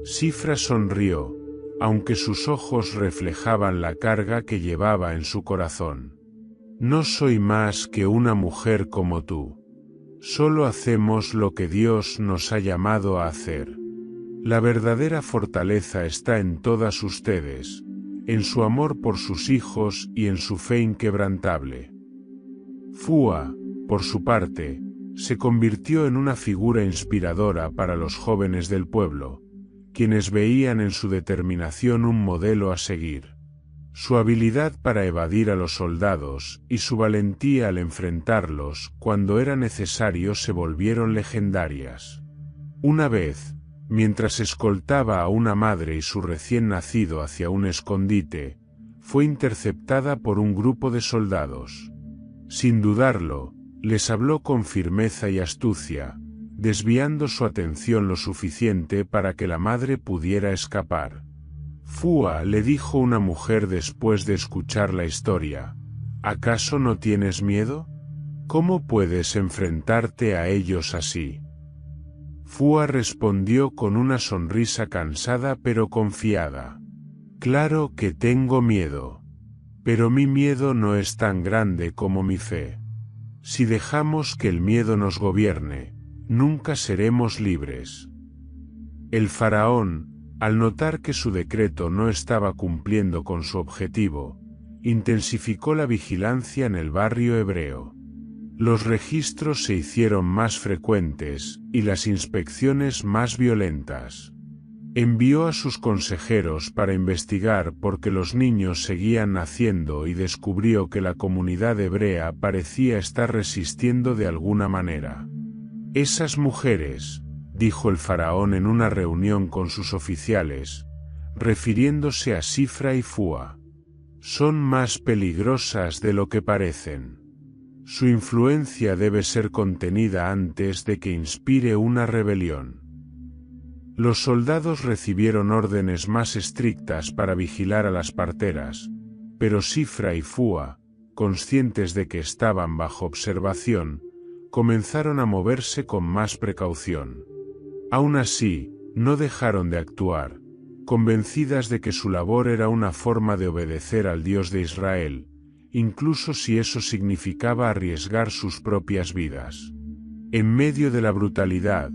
Speaker 1: Sifra sonrió, aunque sus ojos reflejaban la carga que llevaba en su corazón. No soy más que una mujer como tú. Solo hacemos lo que Dios nos ha llamado a hacer. La verdadera fortaleza está en todas ustedes, en su amor por sus hijos y en su fe inquebrantable. Fua, por su parte, se convirtió en una figura inspiradora para los jóvenes del pueblo, quienes veían en su determinación un modelo a seguir. Su habilidad para evadir a los soldados y su valentía al enfrentarlos cuando era necesario se volvieron legendarias. Una vez, mientras escoltaba a una madre y su recién nacido hacia un escondite, fue interceptada por un grupo de soldados. Sin dudarlo, les habló con firmeza y astucia, desviando su atención lo suficiente para que la madre pudiera escapar. Fua, le dijo una mujer después de escuchar la historia, ¿acaso no tienes miedo? ¿Cómo puedes enfrentarte a ellos así? Fua respondió con una sonrisa cansada pero confiada. Claro que tengo miedo. Pero mi miedo no es tan grande como mi fe. Si dejamos que el miedo nos gobierne, nunca seremos libres. El faraón, al notar que su decreto no estaba cumpliendo con su objetivo, intensificó la vigilancia en el barrio hebreo. Los registros se hicieron más frecuentes y las inspecciones más violentas. Envió a sus consejeros para investigar por qué los niños seguían naciendo y descubrió que la comunidad hebrea parecía estar resistiendo de alguna manera. Esas mujeres, dijo el faraón en una reunión con sus oficiales, refiriéndose a Sifra y Fua, son más peligrosas de lo que parecen. Su influencia debe ser contenida antes de que inspire una rebelión. Los soldados recibieron órdenes más estrictas para vigilar a las parteras, pero Sifra y Fua, conscientes de que estaban bajo observación, comenzaron a moverse con más precaución. Aún así, no dejaron de actuar, convencidas de que su labor era una forma de obedecer al Dios de Israel, incluso si eso significaba arriesgar sus propias vidas. En medio de la brutalidad,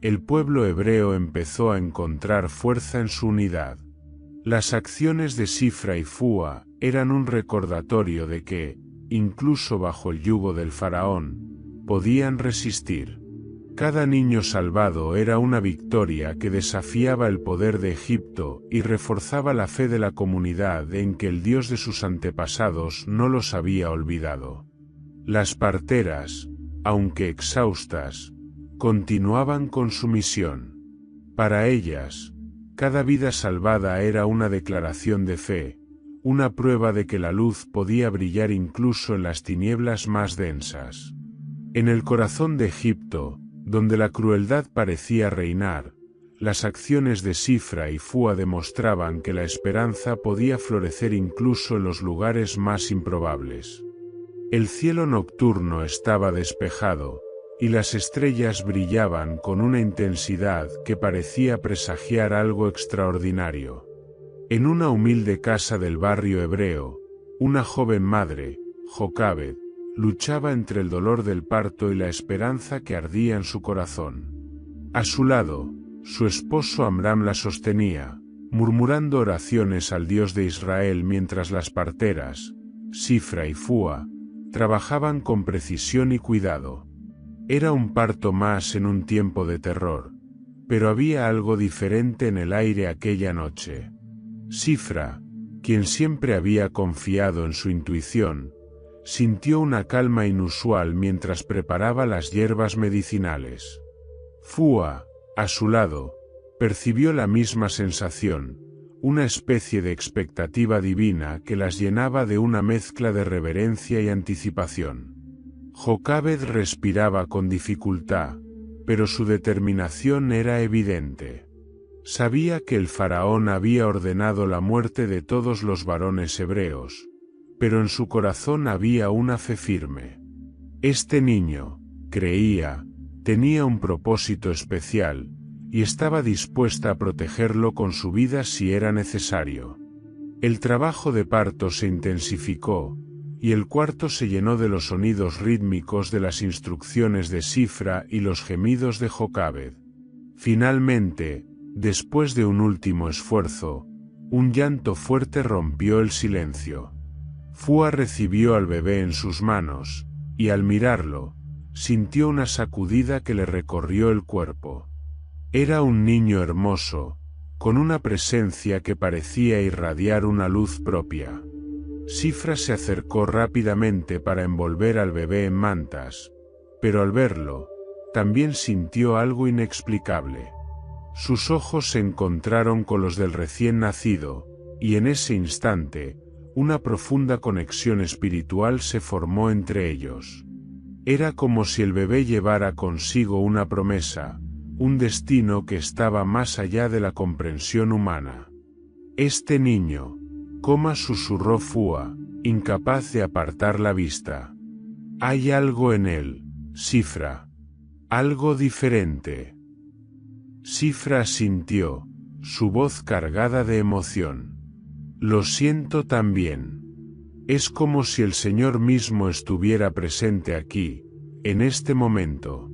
Speaker 1: el pueblo hebreo empezó a encontrar fuerza en su unidad. Las acciones de Sifra y Fua eran un recordatorio de que, incluso bajo el yugo del faraón, podían resistir. Cada niño salvado era una victoria que desafiaba el poder de Egipto y reforzaba la fe de la comunidad en que el Dios de sus antepasados no los había olvidado. Las parteras, aunque exhaustas, continuaban con su misión. Para ellas, cada vida salvada era una declaración de fe, una prueba de que la luz podía brillar incluso en las tinieblas más densas. En el corazón de Egipto, donde la crueldad parecía reinar, las acciones de Sifra y Fua demostraban que la esperanza podía florecer incluso en los lugares más improbables. El cielo nocturno estaba despejado, y las estrellas brillaban con una intensidad que parecía presagiar algo extraordinario. En una humilde casa del barrio hebreo, una joven madre, Jocabed, luchaba entre el dolor del parto y la esperanza que ardía en su corazón. A su lado, su esposo Amram la sostenía, murmurando oraciones al Dios de Israel mientras las parteras, Sifra y Fua, trabajaban con precisión y cuidado. Era un parto más en un tiempo de terror, pero había algo diferente en el aire aquella noche. Sifra, quien siempre había confiado en su intuición, sintió una calma inusual mientras preparaba las hierbas medicinales. Fua, a su lado, percibió la misma sensación, una especie de expectativa divina que las llenaba de una mezcla de reverencia y anticipación. Jocabed respiraba con dificultad, pero su determinación era evidente. Sabía que el faraón había ordenado la muerte de todos los varones hebreos, pero en su corazón había una fe firme. Este niño, creía, tenía un propósito especial, y estaba dispuesta a protegerlo con su vida si era necesario. El trabajo de parto se intensificó, y el cuarto se llenó de los sonidos rítmicos de las instrucciones de Sifra y los gemidos de Jokabed. Finalmente, después de un último esfuerzo, un llanto fuerte rompió el silencio. Fua recibió al bebé en sus manos, y al mirarlo, sintió una sacudida que le recorrió el cuerpo. Era un niño hermoso, con una presencia que parecía irradiar una luz propia. Sifra se acercó rápidamente para envolver al bebé en mantas, pero al verlo, también sintió algo inexplicable. Sus ojos se encontraron con los del recién nacido, y en ese instante, una profunda conexión espiritual se formó entre ellos. Era como si el bebé llevara consigo una promesa, un destino que estaba más allá de la comprensión humana. Este niño, susurró Fua, incapaz de apartar la vista. Hay algo en él, Sifra. Algo diferente. Sifra asintió, su voz cargada de emoción. Lo siento también. Es como si el Señor mismo estuviera presente aquí, en este momento.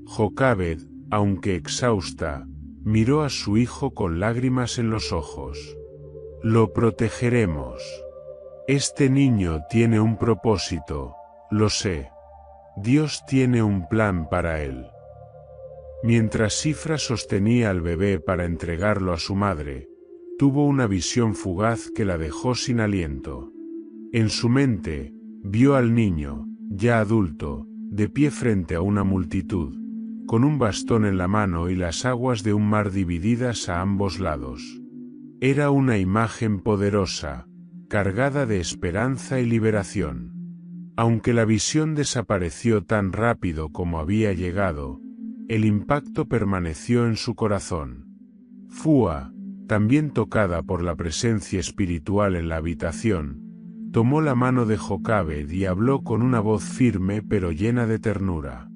Speaker 1: Jokabed, aunque exhausta, miró a su hijo con lágrimas en los ojos. Lo protegeremos. Este niño tiene un propósito, lo sé. Dios tiene un plan para él. Mientras Sifra sostenía al bebé para entregarlo a su madre, tuvo una visión fugaz que la dejó sin aliento. En su mente, vio al niño, ya adulto, de pie frente a una multitud, con un bastón en la mano y las aguas de un mar divididas a ambos lados. Era una imagen poderosa, cargada de esperanza y liberación. Aunque la visión desapareció tan rápido como había llegado, el impacto permaneció en su corazón. Fua, también tocada por la presencia espiritual en la habitación, tomó la mano de Jokabed y habló con una voz firme pero llena de ternura.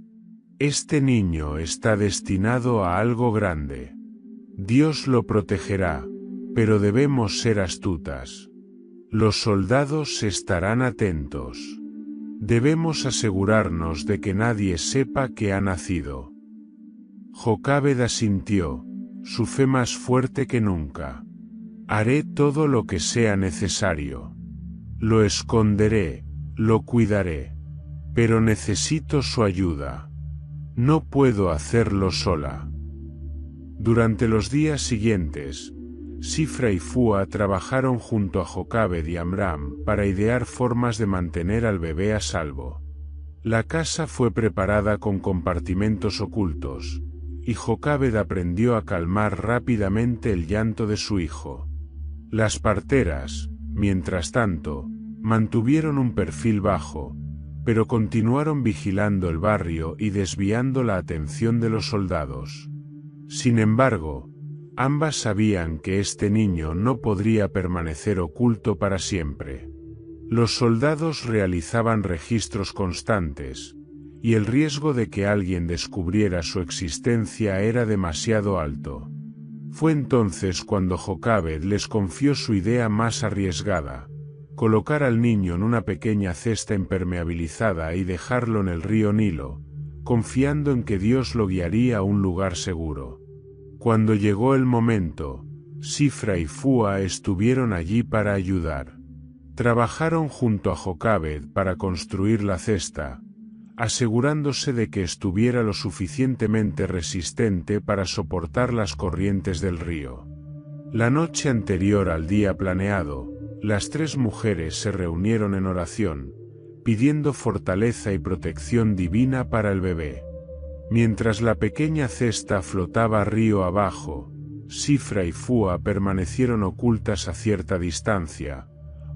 Speaker 1: Este niño está destinado a algo grande. Dios lo protegerá, pero debemos ser astutas. Los soldados estarán atentos. Debemos asegurarnos de que nadie sepa que ha nacido. Jokabed asintió, su fe más fuerte que nunca. Haré todo lo que sea necesario. Lo esconderé, lo cuidaré. Pero necesito su ayuda. No puedo hacerlo sola. Durante los días siguientes, Sifra y Fua trabajaron junto a Jokabed y Amram para idear formas de mantener al bebé a salvo. La casa fue preparada con compartimentos ocultos, y Jokabed aprendió a calmar rápidamente el llanto de su hijo. Las parteras, mientras tanto, mantuvieron un perfil bajo, pero continuaron vigilando el barrio y desviando la atención de los soldados. Sin embargo, ambas sabían que este niño no podría permanecer oculto para siempre. Los soldados realizaban registros constantes, y el riesgo de que alguien descubriera su existencia era demasiado alto. Fue entonces cuando Jokabed les confió su idea más arriesgada: colocar al niño en una pequeña cesta impermeabilizada y dejarlo en el río Nilo, confiando en que Dios lo guiaría a un lugar seguro. Cuando llegó el momento, Sifra y Fua estuvieron allí para ayudar. Trabajaron junto a Jokabed para construir la cesta, asegurándose de que estuviera lo suficientemente resistente para soportar las corrientes del río. La noche anterior al día planeado, las tres mujeres se reunieron en oración, pidiendo fortaleza y protección divina para el bebé. Mientras la pequeña cesta flotaba río abajo, Sifra y Fua permanecieron ocultas a cierta distancia,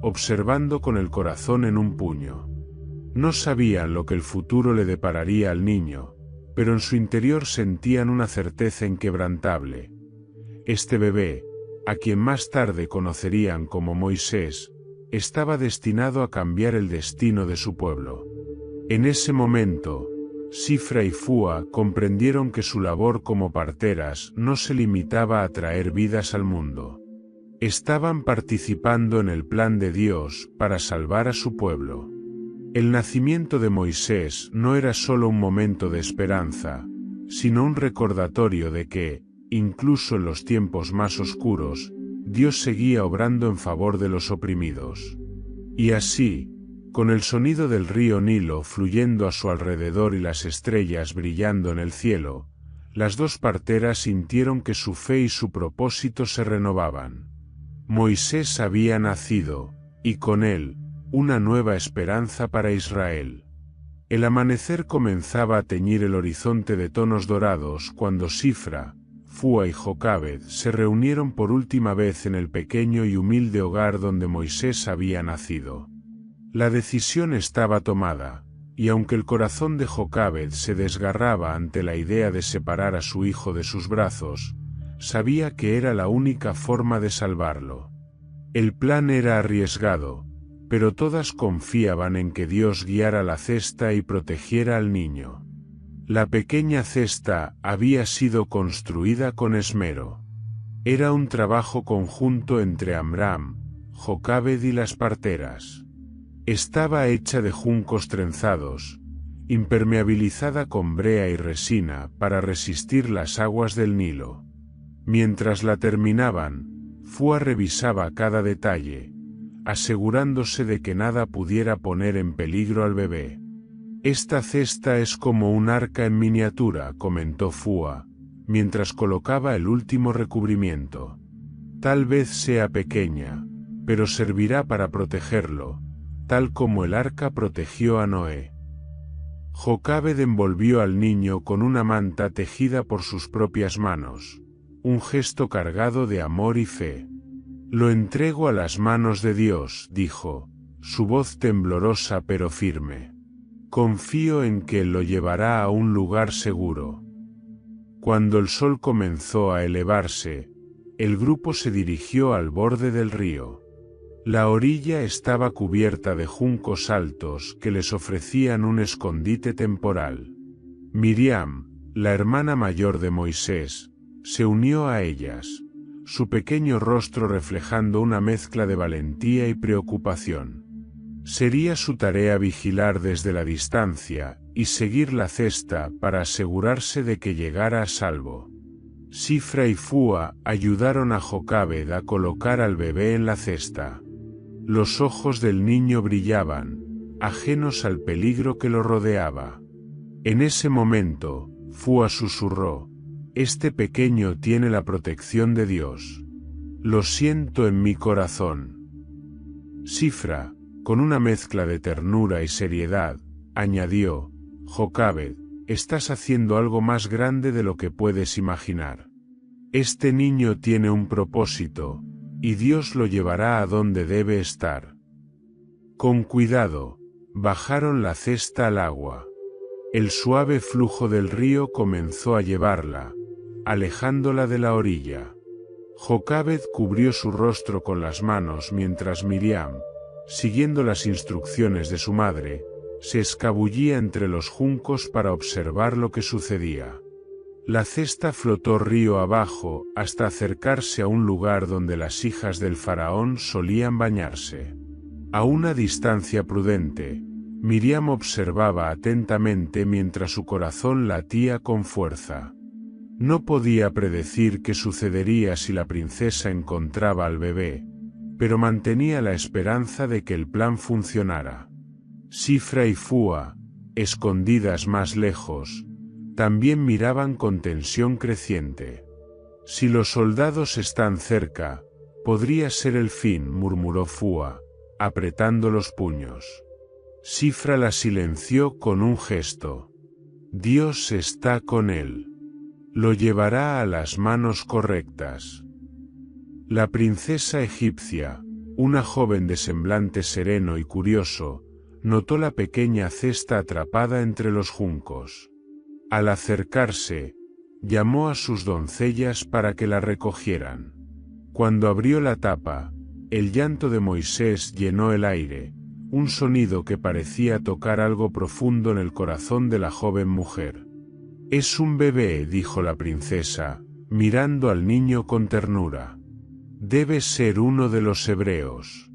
Speaker 1: observando con el corazón en un puño. No sabían lo que el futuro le depararía al niño, pero en su interior sentían una certeza inquebrantable. Este bebé, a quien más tarde conocerían como Moisés, estaba destinado a cambiar el destino de su pueblo. En ese momento, Sifra y Fua comprendieron que su labor como parteras no se limitaba a traer vidas al mundo. Estaban participando en el plan de Dios para salvar a su pueblo. El nacimiento de Moisés no era solo un momento de esperanza, sino un recordatorio de que, incluso en los tiempos más oscuros, Dios seguía obrando en favor de los oprimidos. Y así, con el sonido del río Nilo fluyendo a su alrededor y las estrellas brillando en el cielo, las dos parteras sintieron que su fe y su propósito se renovaban. Moisés había nacido, y con él, una nueva esperanza para Israel. El amanecer comenzaba a teñir el horizonte de tonos dorados cuando Sifra, Fua y Jocabed se reunieron por última vez en el pequeño y humilde hogar donde Moisés había nacido. La decisión estaba tomada, y aunque el corazón de Jocabed se desgarraba ante la idea de separar a su hijo de sus brazos, sabía que era la única forma de salvarlo. El plan era arriesgado, pero todas confiaban en que Dios guiara la cesta y protegiera al niño. La pequeña cesta había sido construida con esmero. Era un trabajo conjunto entre Amram, Jocabed y las parteras. Estaba hecha de juncos trenzados, impermeabilizada con brea y resina para resistir las aguas del Nilo. Mientras la terminaban, Fua revisaba cada detalle, asegurándose de que nada pudiera poner en peligro al bebé. «Esta cesta es como un arca en miniatura», comentó Fua, mientras colocaba el último recubrimiento. «Tal vez sea pequeña, pero servirá para protegerlo, tal como el arca protegió a Noé». Jocabed envolvió al niño con una manta tejida por sus propias manos, un gesto cargado de amor y fe. «Lo entrego a las manos de Dios», dijo, su voz temblorosa pero firme. «Confío en que Él lo llevará a un lugar seguro». Cuando el sol comenzó a elevarse, el grupo se dirigió al borde del río. La orilla estaba cubierta de juncos altos que les ofrecían un escondite temporal. Miriam, la hermana mayor de Moisés, se unió a ellas, su pequeño rostro reflejando una mezcla de valentía y preocupación. Sería su tarea vigilar desde la distancia y seguir la cesta para asegurarse de que llegara a salvo. Sifra y Fua ayudaron a Jocabed a colocar al bebé en la cesta. Los ojos del niño brillaban, ajenos al peligro que lo rodeaba. En ese momento, Fua susurró: «Este pequeño tiene la protección de Dios. Lo siento en mi corazón». Sifra, con una mezcla de ternura y seriedad, añadió: «Jocabed, estás haciendo algo más grande de lo que puedes imaginar. Este niño tiene un propósito, y Dios lo llevará a donde debe estar». Con cuidado, bajaron la cesta al agua. El suave flujo del río comenzó a llevarla, alejándola de la orilla. Jocabed cubrió su rostro con las manos mientras Miriam, siguiendo las instrucciones de su madre, se escabullía entre los juncos para observar lo que sucedía. La cesta flotó río abajo hasta acercarse a un lugar donde las hijas del faraón solían bañarse. A una distancia prudente, Miriam observaba atentamente mientras su corazón latía con fuerza. No podía predecir qué sucedería si la princesa encontraba al bebé, pero mantenía la esperanza de que el plan funcionara. Sifra y Fua, escondidas más lejos, también miraban con tensión creciente. «Si los soldados están cerca, podría ser el fin», murmuró Fua, apretando los puños. Sifra la silenció con un gesto. «Dios está con él. Lo llevará a las manos correctas». La princesa egipcia, una joven de semblante sereno y curioso, notó la pequeña cesta atrapada entre los juncos. Al acercarse, llamó a sus doncellas para que la recogieran. Cuando abrió la tapa, el llanto de Moisés llenó el aire, un sonido que parecía tocar algo profundo en el corazón de la joven mujer. «Es un bebé», dijo la princesa, mirando al niño con ternura. «Debe ser uno de los hebreos».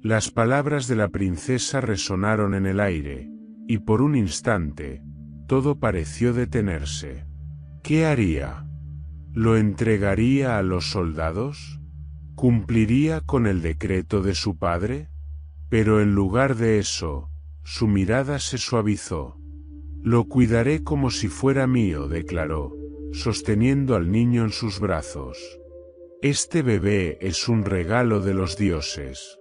Speaker 1: Las palabras de la princesa resonaron en el aire, y por un instante, todo pareció detenerse. ¿Qué haría? ¿Lo entregaría a los soldados? ¿Cumpliría con el decreto de su padre? Pero en lugar de eso, su mirada se suavizó. «Lo cuidaré como si fuera mío», declaró, sosteniendo al niño en sus brazos. «Este bebé es un regalo de los dioses».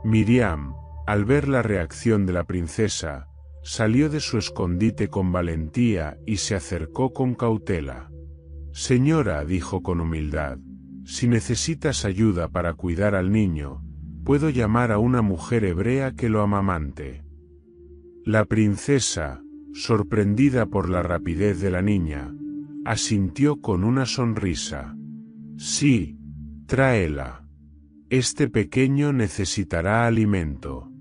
Speaker 1: Miriam, al ver la reacción de la princesa, salió de su escondite con valentía y se acercó con cautela. «Señora», dijo con humildad, «si necesitas ayuda para cuidar al niño, puedo llamar a una mujer hebrea que lo amamante». La princesa, sorprendida por la rapidez de la niña, asintió con una sonrisa. «Sí, tráela. Este pequeño necesitará alimento».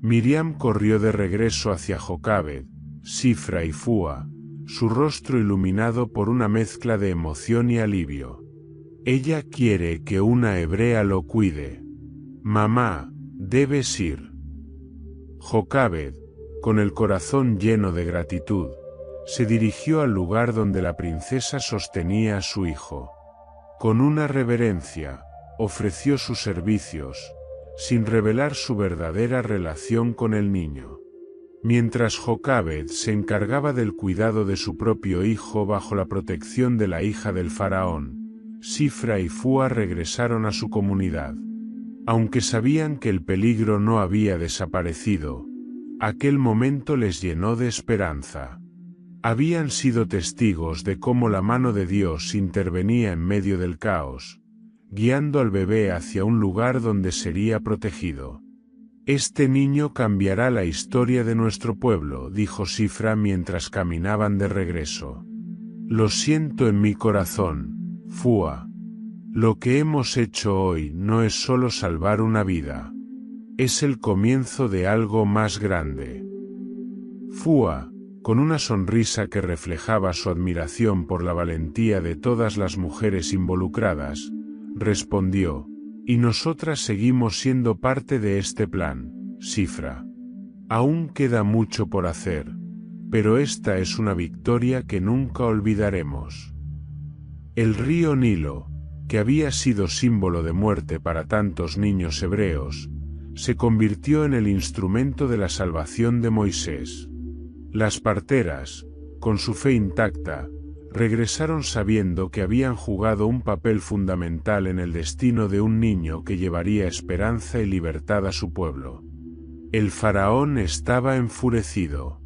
Speaker 1: Miriam corrió de regreso hacia Jocabed, Sifra y Fúa, su rostro iluminado por una mezcla de emoción y alivio. «Ella quiere que una hebrea lo cuide. Mamá, debes ir». Jocabed, con el corazón lleno de gratitud, se dirigió al lugar donde la princesa sostenía a su hijo. Con una reverencia, ofreció sus servicios, sin revelar su verdadera relación con el niño. Mientras Jocabed se encargaba del cuidado de su propio hijo bajo la protección de la hija del faraón, Sifra y Fúa regresaron a su comunidad. Aunque sabían que el peligro no había desaparecido, aquel momento les llenó de esperanza. Habían sido testigos de cómo la mano de Dios intervenía en medio del caos, guiando al bebé hacia un lugar donde sería protegido. «Este niño cambiará la historia de nuestro pueblo», dijo Sifra mientras caminaban de regreso. «Lo siento en mi corazón, Fúa. Lo que hemos hecho hoy no es solo salvar una vida. Es el comienzo de algo más grande». Fúa, con una sonrisa que reflejaba su admiración por la valentía de todas las mujeres involucradas, respondió: «Y nosotras seguimos siendo parte de este plan, Sifra. Aún queda mucho por hacer, pero esta es una victoria que nunca olvidaremos». El río Nilo, que había sido símbolo de muerte para tantos niños hebreos, se convirtió en el instrumento de la salvación de Moisés. Las parteras, con su fe intacta, regresaron sabiendo que habían jugado un papel fundamental en el destino de un niño que llevaría esperanza y libertad a su pueblo. El faraón estaba enfurecido.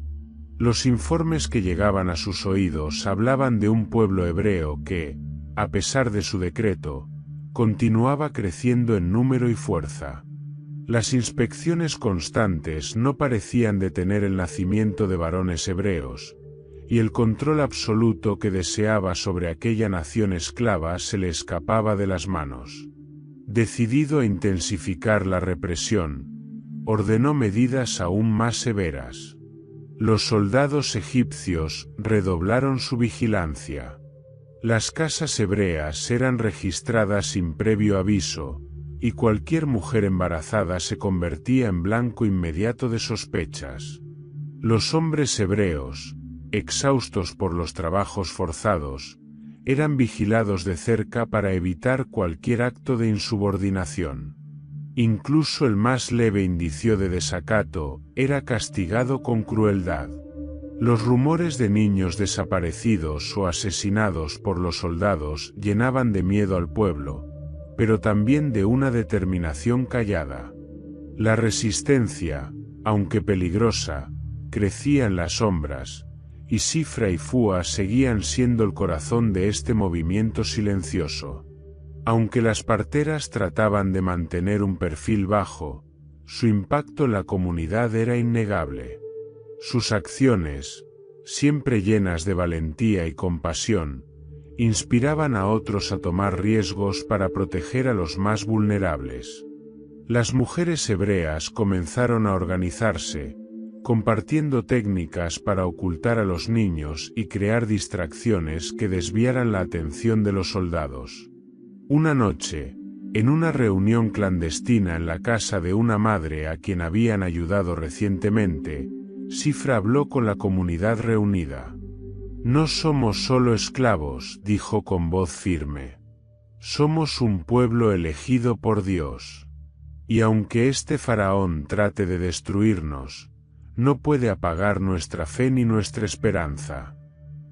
Speaker 1: Los informes que llegaban a sus oídos hablaban de un pueblo hebreo que, a pesar de su decreto, continuaba creciendo en número y fuerza. Las inspecciones constantes no parecían detener el nacimiento de varones hebreos, y el control absoluto que deseaba sobre aquella nación esclava se le escapaba de las manos. Decidido a intensificar la represión, ordenó medidas aún más severas. Los soldados egipcios redoblaron su vigilancia. Las casas hebreas eran registradas sin previo aviso, y cualquier mujer embarazada se convertía en blanco inmediato de sospechas. Los hombres hebreos, exhaustos por los trabajos forzados, eran vigilados de cerca para evitar cualquier acto de insubordinación. Incluso el más leve indicio de desacato era castigado con crueldad. Los rumores de niños desaparecidos o asesinados por los soldados llenaban de miedo al pueblo, pero también de una determinación callada. La resistencia, aunque peligrosa, crecía en las sombras, y Sifra y Fúa seguían siendo el corazón de este movimiento silencioso. Aunque las parteras trataban de mantener un perfil bajo, su impacto en la comunidad era innegable. Sus acciones, siempre llenas de valentía y compasión, inspiraban a otros a tomar riesgos para proteger a los más vulnerables. Las mujeres hebreas comenzaron a organizarse, compartiendo técnicas para ocultar a los niños y crear distracciones que desviaran la atención de los soldados. Una noche, en una reunión clandestina en la casa de una madre a quien habían ayudado recientemente, Sifra habló con la comunidad reunida. «No somos solo esclavos», dijo con voz firme. «Somos un pueblo elegido por Dios. Y aunque este faraón trate de destruirnos, no puede apagar nuestra fe ni nuestra esperanza.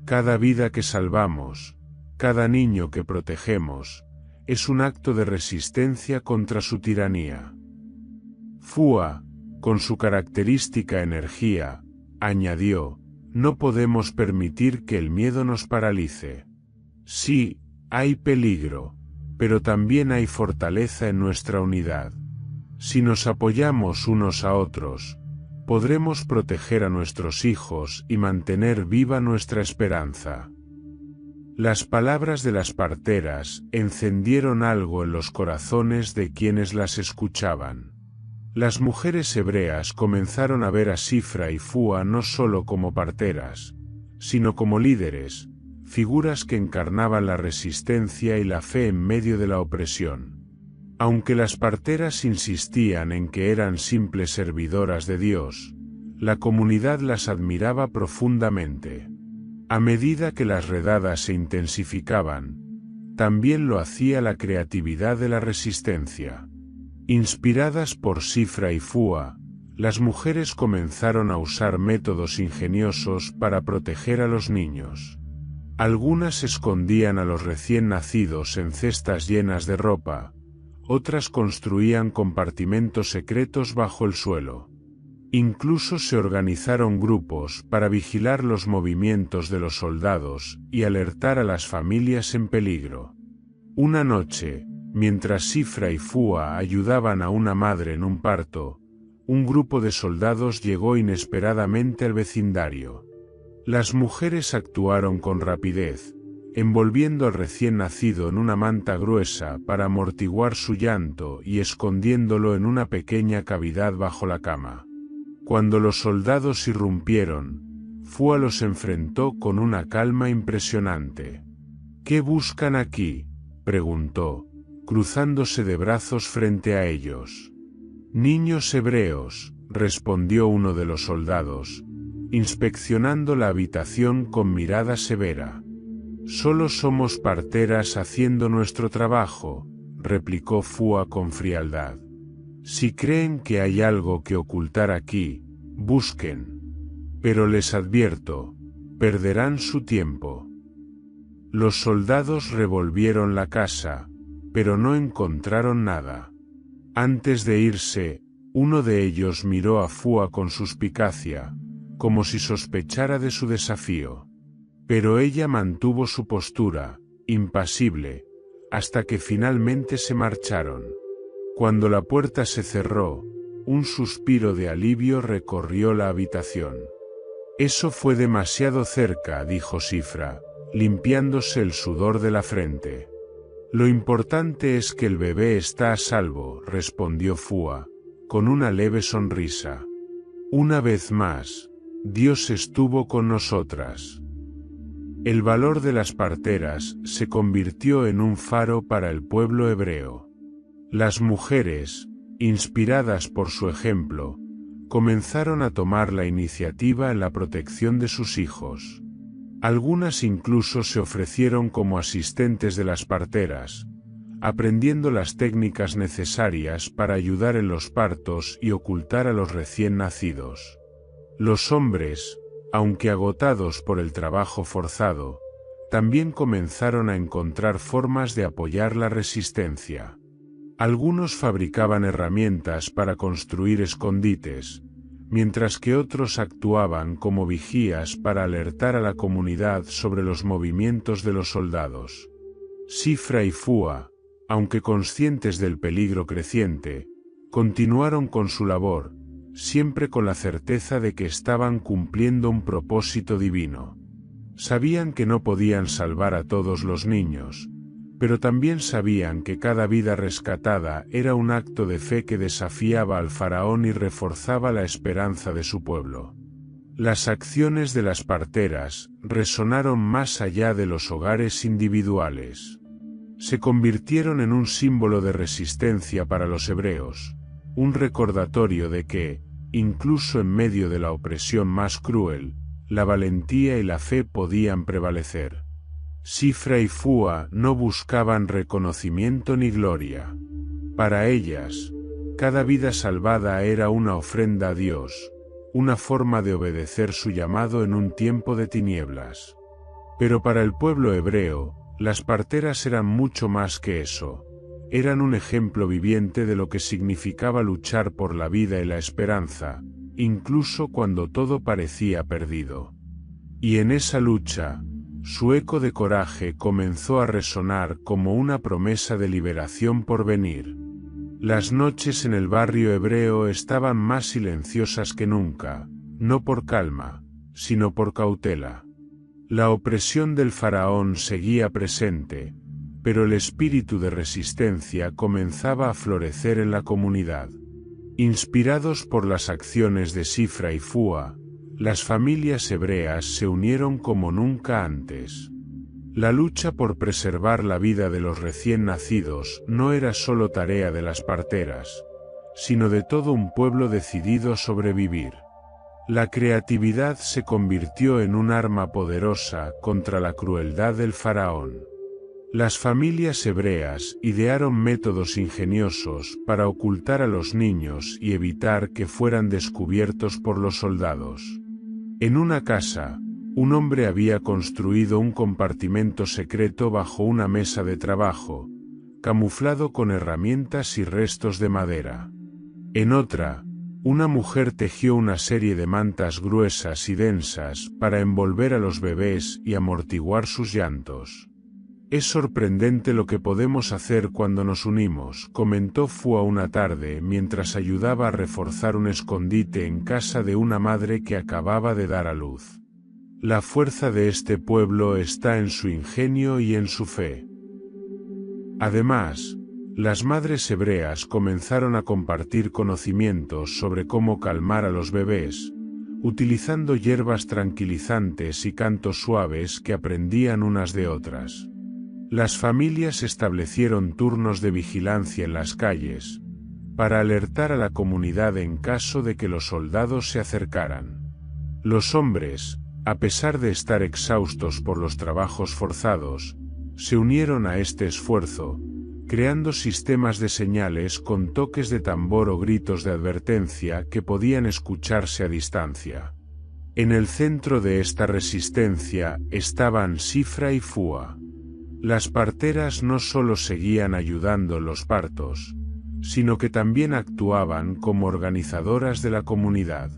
Speaker 1: Cada vida que salvamos, cada niño que protegemos, es un acto de resistencia contra su tiranía». Fua, con su característica energía, añadió: «No podemos permitir que el miedo nos paralice. Sí, hay peligro, pero también hay fortaleza en nuestra unidad. Si nos apoyamos unos a otros, podremos proteger a nuestros hijos y mantener viva nuestra esperanza». Las palabras de las parteras encendieron algo en los corazones de quienes las escuchaban. Las mujeres hebreas comenzaron a ver a Sifra y Fua no solo como parteras, sino como líderes, figuras que encarnaban la resistencia y la fe en medio de la opresión. Aunque las parteras insistían en que eran simples servidoras de Dios, la comunidad las admiraba profundamente. A medida que las redadas se intensificaban, también lo hacía la creatividad de la resistencia. Inspiradas por Sifra y Fua, las mujeres comenzaron a usar métodos ingeniosos para proteger a los niños. Algunas escondían a los recién nacidos en cestas llenas de ropa, otras construían compartimentos secretos bajo el suelo. Incluso se organizaron grupos para vigilar los movimientos de los soldados y alertar a las familias en peligro. Una noche, mientras Sifra y Fua ayudaban a una madre en un parto, un grupo de soldados llegó inesperadamente al vecindario. Las mujeres actuaron con rapidez, envolviendo al recién nacido en una manta gruesa para amortiguar su llanto y escondiéndolo en una pequeña cavidad bajo la cama. Cuando los soldados irrumpieron, Fua los enfrentó con una calma impresionante. «¿Qué buscan aquí?», preguntó, cruzándose de brazos frente a ellos. «Niños hebreos», respondió uno de los soldados, inspeccionando la habitación con mirada severa. «Solo somos parteras haciendo nuestro trabajo», replicó Fua con frialdad. «Si creen que hay algo que ocultar aquí, busquen. Pero les advierto, perderán su tiempo». Los soldados revolvieron la casa, pero no encontraron nada. Antes de irse, uno de ellos miró a Fua con suspicacia, como si sospechara de su desafío. Pero ella mantuvo su postura, impasible, hasta que finalmente se marcharon. Cuando la puerta se cerró, un suspiro de alivio recorrió la habitación. «Eso fue demasiado cerca», dijo Sifra, limpiándose el sudor de la frente. «Lo importante es que el bebé está a salvo», respondió Fua, con una leve sonrisa. «Una vez más, Dios estuvo con nosotras». El valor de las parteras se convirtió en un faro para el pueblo hebreo. Las mujeres, inspiradas por su ejemplo, comenzaron a tomar la iniciativa en la protección de sus hijos. Algunas incluso se ofrecieron como asistentes de las parteras, aprendiendo las técnicas necesarias para ayudar en los partos y ocultar a los recién nacidos. Los hombres, aunque agotados por el trabajo forzado, también comenzaron a encontrar formas de apoyar la resistencia. Algunos fabricaban herramientas para construir escondites, mientras que otros actuaban como vigías para alertar a la comunidad sobre los movimientos de los soldados. Sifra y Fua, aunque conscientes del peligro creciente, continuaron con su labor, siempre con la certeza de que estaban cumpliendo un propósito divino. Sabían que no podían salvar a todos los niños, pero también sabían que cada vida rescatada era un acto de fe que desafiaba al faraón y reforzaba la esperanza de su pueblo. Las acciones de las parteras resonaron más allá de los hogares individuales. Se convirtieron en un símbolo de resistencia para los hebreos, un recordatorio de que, incluso en medio de la opresión más cruel, la valentía y la fe podían prevalecer. Sifra y Fua no buscaban reconocimiento ni gloria. Para ellas, cada vida salvada era una ofrenda a Dios, una forma de obedecer su llamado en un tiempo de tinieblas. Pero para el pueblo hebreo, las parteras eran mucho más que eso. Eran un ejemplo viviente de lo que significaba luchar por la vida y la esperanza, incluso cuando todo parecía perdido. Y en esa lucha, su eco de coraje comenzó a resonar como una promesa de liberación por venir. Las noches en el barrio hebreo estaban más silenciosas que nunca, no por calma, sino por cautela. La opresión del faraón seguía presente, pero el espíritu de resistencia comenzaba a florecer en la comunidad. Inspirados por las acciones de Sifra y Fua, las familias hebreas se unieron como nunca antes. La lucha por preservar la vida de los recién nacidos no era solo tarea de las parteras, sino de todo un pueblo decidido a sobrevivir. La creatividad se convirtió en un arma poderosa contra la crueldad del faraón. Las familias hebreas idearon métodos ingeniosos para ocultar a los niños y evitar que fueran descubiertos por los soldados. En una casa, un hombre había construido un compartimento secreto bajo una mesa de trabajo, camuflado con herramientas y restos de madera. En otra, una mujer tejió una serie de mantas gruesas y densas para envolver a los bebés y amortiguar sus llantos. «Es sorprendente lo que podemos hacer cuando nos unimos», comentó Fua una tarde mientras ayudaba a reforzar un escondite en casa de una madre que acababa de dar a luz. «La fuerza de este pueblo está en su ingenio y en su fe». Además, las madres hebreas comenzaron a compartir conocimientos sobre cómo calmar a los bebés, utilizando hierbas tranquilizantes y cantos suaves que aprendían unas de otras. Las familias establecieron turnos de vigilancia en las calles, para alertar a la comunidad en caso de que los soldados se acercaran. Los hombres, a pesar de estar exhaustos por los trabajos forzados, se unieron a este esfuerzo, creando sistemas de señales con toques de tambor o gritos de advertencia que podían escucharse a distancia. En el centro de esta resistencia estaban Sifra y Fua. Las parteras no solo seguían ayudando en los partos, sino que también actuaban como organizadoras de la comunidad.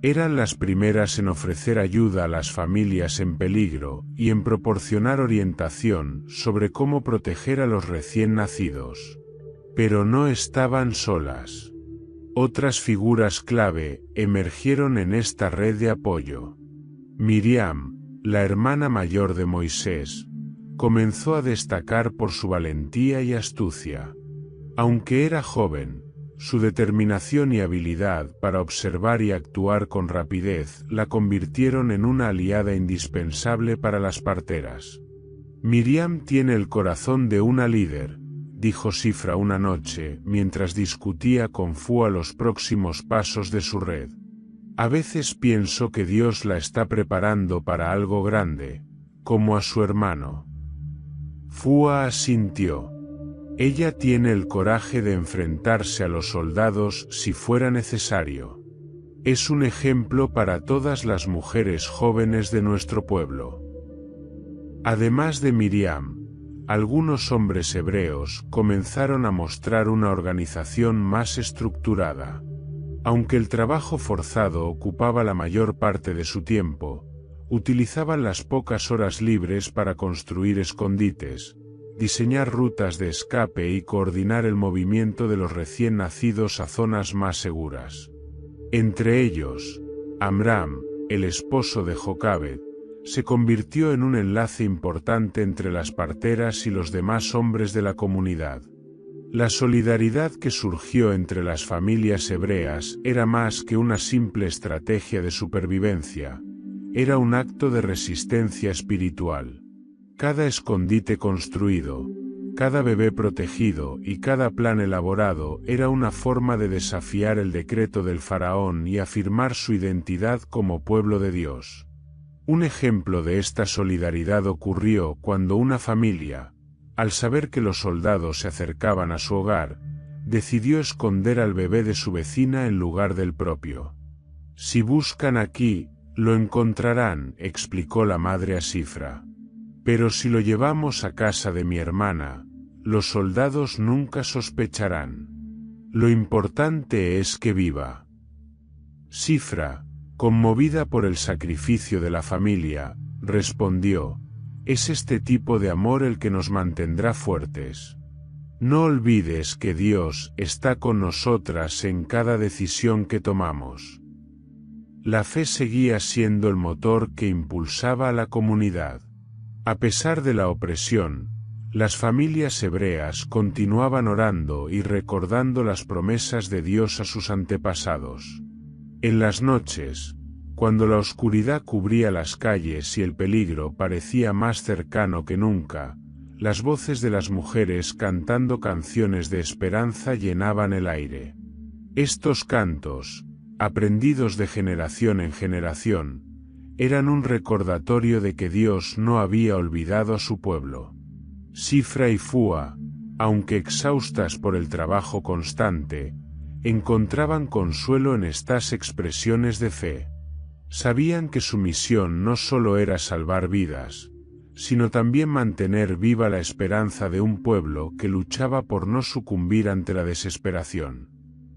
Speaker 1: Eran las primeras en ofrecer ayuda a las familias en peligro y en proporcionar orientación sobre cómo proteger a los recién nacidos. Pero no estaban solas. Otras figuras clave emergieron en esta red de apoyo. Miriam, la hermana mayor de Moisés, comenzó a destacar por su valentía y astucia. Aunque era joven, su determinación y habilidad para observar y actuar con rapidez la convirtieron en una aliada indispensable para las parteras. «Miriam tiene el corazón de una líder», dijo Sifra una noche mientras discutía con Fua los próximos pasos de su red. «A veces pienso que Dios la está preparando para algo grande, como a su hermano». Fua asintió. Ella tiene el coraje de enfrentarse a los soldados si fuera necesario. Es un ejemplo para todas las mujeres jóvenes de nuestro pueblo. Además de Miriam, algunos hombres hebreos comenzaron a mostrar una organización más estructurada. Aunque el trabajo forzado ocupaba la mayor parte de su tiempo, utilizaban las pocas horas libres para construir escondites, diseñar rutas de escape y coordinar el movimiento de los recién nacidos a zonas más seguras. Entre ellos, Amram, el esposo de Jocabed, se convirtió en un enlace importante entre las parteras y los demás hombres de la comunidad. La solidaridad que surgió entre las familias hebreas era más que una simple estrategia de supervivencia, era un acto de resistencia espiritual. Cada escondite construido, cada bebé protegido y cada plan elaborado era una forma de desafiar el decreto del faraón y afirmar su identidad como pueblo de Dios. Un ejemplo de esta solidaridad ocurrió cuando una familia, al saber que los soldados se acercaban a su hogar, decidió esconder al bebé de su vecina en lugar del propio. «Si buscan aquí, lo encontrarán», explicó la madre a Sifra. «Pero si lo llevamos a casa de mi hermana, los soldados nunca sospecharán. Lo importante es que viva». Sifra, conmovida por el sacrificio de la familia, respondió: «Es este tipo de amor el que nos mantendrá fuertes. No olvides que Dios está con nosotras en cada decisión que tomamos». La fe seguía siendo el motor que impulsaba a la comunidad. A pesar de la opresión, las familias hebreas continuaban orando y recordando las promesas de Dios a sus antepasados. En las noches, cuando la oscuridad cubría las calles y el peligro parecía más cercano que nunca, las voces de las mujeres cantando canciones de esperanza llenaban el aire. Estos cantos, aprendidos de generación en generación, eran un recordatorio de que Dios no había olvidado a su pueblo. Sifra y Fua, aunque exhaustas por el trabajo constante, encontraban consuelo en estas expresiones de fe. Sabían que su misión no solo era salvar vidas, sino también mantener viva la esperanza de un pueblo que luchaba por no sucumbir ante la desesperación.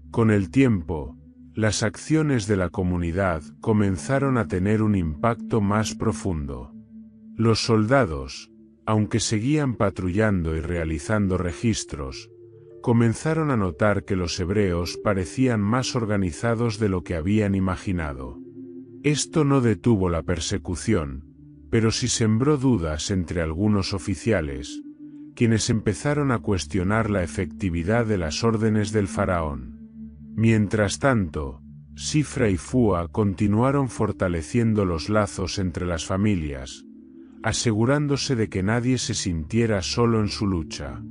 Speaker 1: Con el tiempo, las acciones de la comunidad comenzaron a tener un impacto más profundo. Los soldados, aunque seguían patrullando y realizando registros, comenzaron a notar que los hebreos parecían más organizados de lo que habían imaginado. Esto no detuvo la persecución, pero sí sembró dudas entre algunos oficiales, quienes empezaron a cuestionar la efectividad de las órdenes del faraón. Mientras tanto, Sifra y Fua continuaron fortaleciendo los lazos entre las familias, asegurándose de que nadie se sintiera solo en su lucha.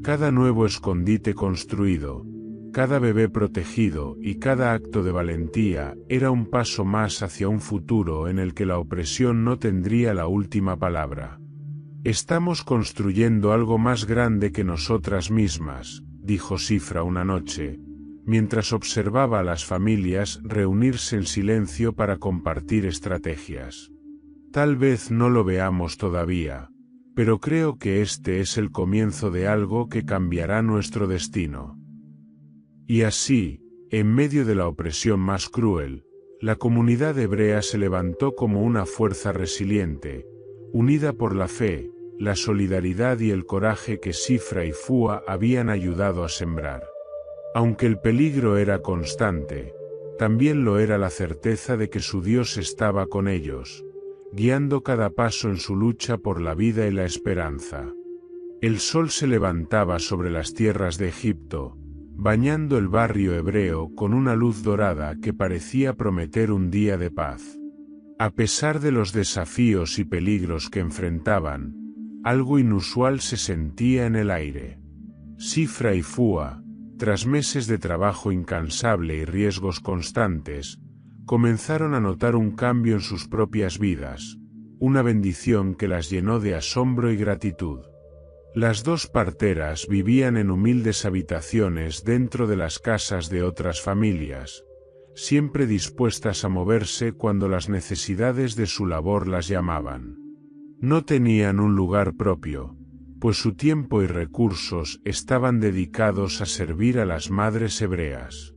Speaker 1: Cada nuevo escondite construido, cada bebé protegido y cada acto de valentía era un paso más hacia un futuro en el que la opresión no tendría la última palabra. «Estamos construyendo algo más grande que nosotras mismas», dijo Sifra una noche, mientras observaba a las familias reunirse en silencio para compartir estrategias. «Tal vez no lo veamos todavía, pero creo que este es el comienzo de algo que cambiará nuestro destino». Y así, en medio de la opresión más cruel, la comunidad hebrea se levantó como una fuerza resiliente, unida por la fe, la solidaridad y el coraje que Sifra y Fua habían ayudado a sembrar. Aunque el peligro era constante, también lo era la certeza de que su Dios estaba con ellos, guiando cada paso en su lucha por la vida y la esperanza. El sol se levantaba sobre las tierras de Egipto, bañando el barrio hebreo con una luz dorada que parecía prometer un día de paz. A pesar de los desafíos y peligros que enfrentaban, algo inusual se sentía en el aire. Sifra y Fua, tras meses de trabajo incansable y riesgos constantes, comenzaron a notar un cambio en sus propias vidas, una bendición que las llenó de asombro y gratitud. Las dos parteras vivían en humildes habitaciones dentro de las casas de otras familias, siempre dispuestas a moverse cuando las necesidades de su labor las llamaban. No tenían un lugar propio, pues su tiempo y recursos estaban dedicados a servir a las madres hebreas.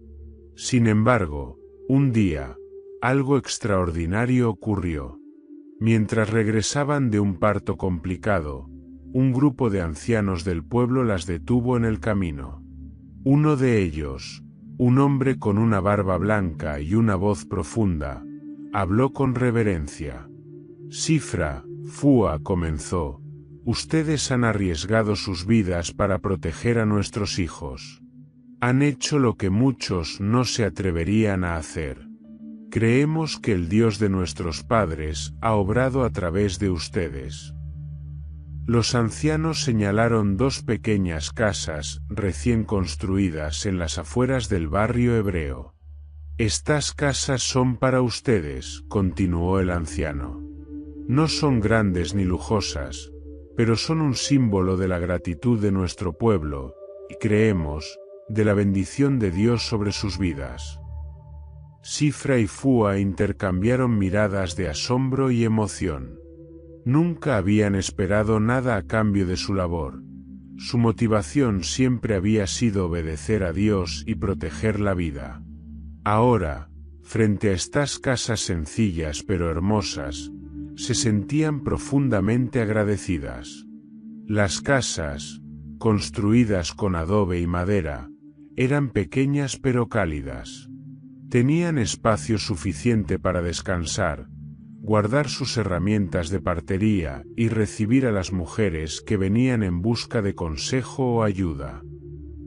Speaker 1: Sin embargo, un día, algo extraordinario ocurrió. Mientras regresaban de un parto complicado, un grupo de ancianos del pueblo las detuvo en el camino. Uno de ellos, un hombre con una barba blanca y una voz profunda, habló con reverencia. Sifra, Fua comenzó, ustedes han arriesgado sus vidas para proteger a nuestros hijos. Han hecho lo que muchos no se atreverían a hacer. Creemos que el Dios de nuestros padres ha obrado a través de ustedes. Los ancianos señalaron dos pequeñas casas recién construidas en las afueras del barrio hebreo. Estas casas son para ustedes, continuó el anciano. No son grandes ni lujosas, pero son un símbolo de la gratitud de nuestro pueblo, y creemos, de la bendición de Dios sobre sus vidas. Sifra y Fua intercambiaron miradas de asombro y emoción. Nunca habían esperado nada a cambio de su labor. Su motivación siempre había sido obedecer a Dios y proteger la vida. Ahora, frente a estas casas sencillas pero hermosas, se sentían profundamente agradecidas. Las casas, construidas con adobe y madera, eran pequeñas pero cálidas. Tenían espacio suficiente para descansar, guardar sus herramientas de partería y recibir a las mujeres que venían en busca de consejo o ayuda.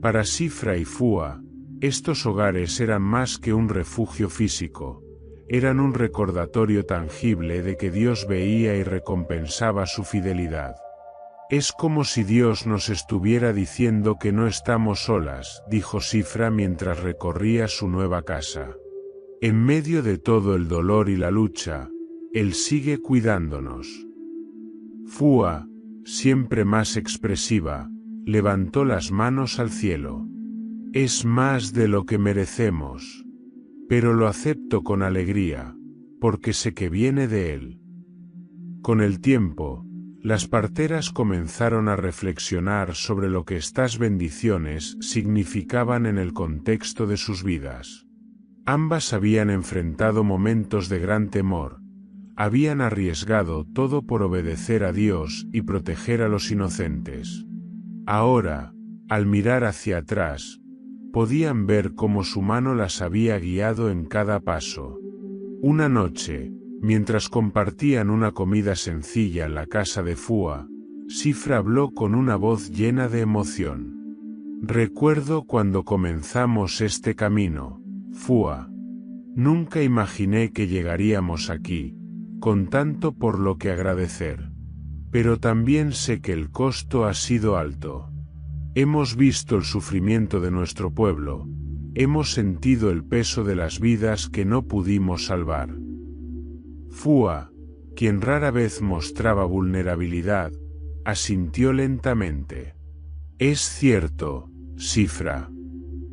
Speaker 1: Para Sifra y Fua, estos hogares eran más que un refugio físico, eran un recordatorio tangible de que Dios veía y recompensaba su fidelidad. Es como si Dios nos estuviera diciendo que no estamos solas, dijo Sifra mientras recorría su nueva casa. En medio de todo el dolor y la lucha, Él sigue cuidándonos. Fua, siempre más expresiva, levantó las manos al cielo. Es más de lo que merecemos. Pero lo acepto con alegría, porque sé que viene de Él. Con el tiempo, las parteras comenzaron a reflexionar sobre lo que estas bendiciones significaban en el contexto de sus vidas. Ambas habían enfrentado momentos de gran temor, habían arriesgado todo por obedecer a Dios y proteger a los inocentes. Ahora, al mirar hacia atrás, podían ver cómo su mano las había guiado en cada paso. Una noche, mientras compartían una comida sencilla en la casa de Fua, Sifra habló con una voz llena de emoción. Recuerdo cuando comenzamos este camino, Fua. Nunca imaginé que llegaríamos aquí, con tanto por lo que agradecer. Pero también sé que el costo ha sido alto. Hemos visto el sufrimiento de nuestro pueblo, hemos sentido el peso de las vidas que no pudimos salvar. Fua, quien rara vez mostraba vulnerabilidad, asintió lentamente. Es cierto, Sifra.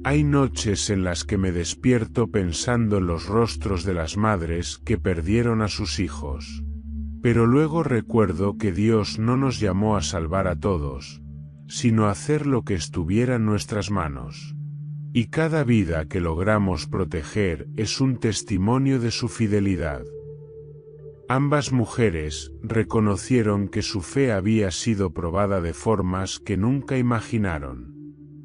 Speaker 1: Hay noches en las que me despierto pensando en los rostros de las madres que perdieron a sus hijos. Pero luego recuerdo que Dios no nos llamó a salvar a todos, sino a hacer lo que estuviera en nuestras manos. Y cada vida que logramos proteger es un testimonio de su fidelidad. Ambas mujeres reconocieron que su fe había sido probada de formas que nunca imaginaron.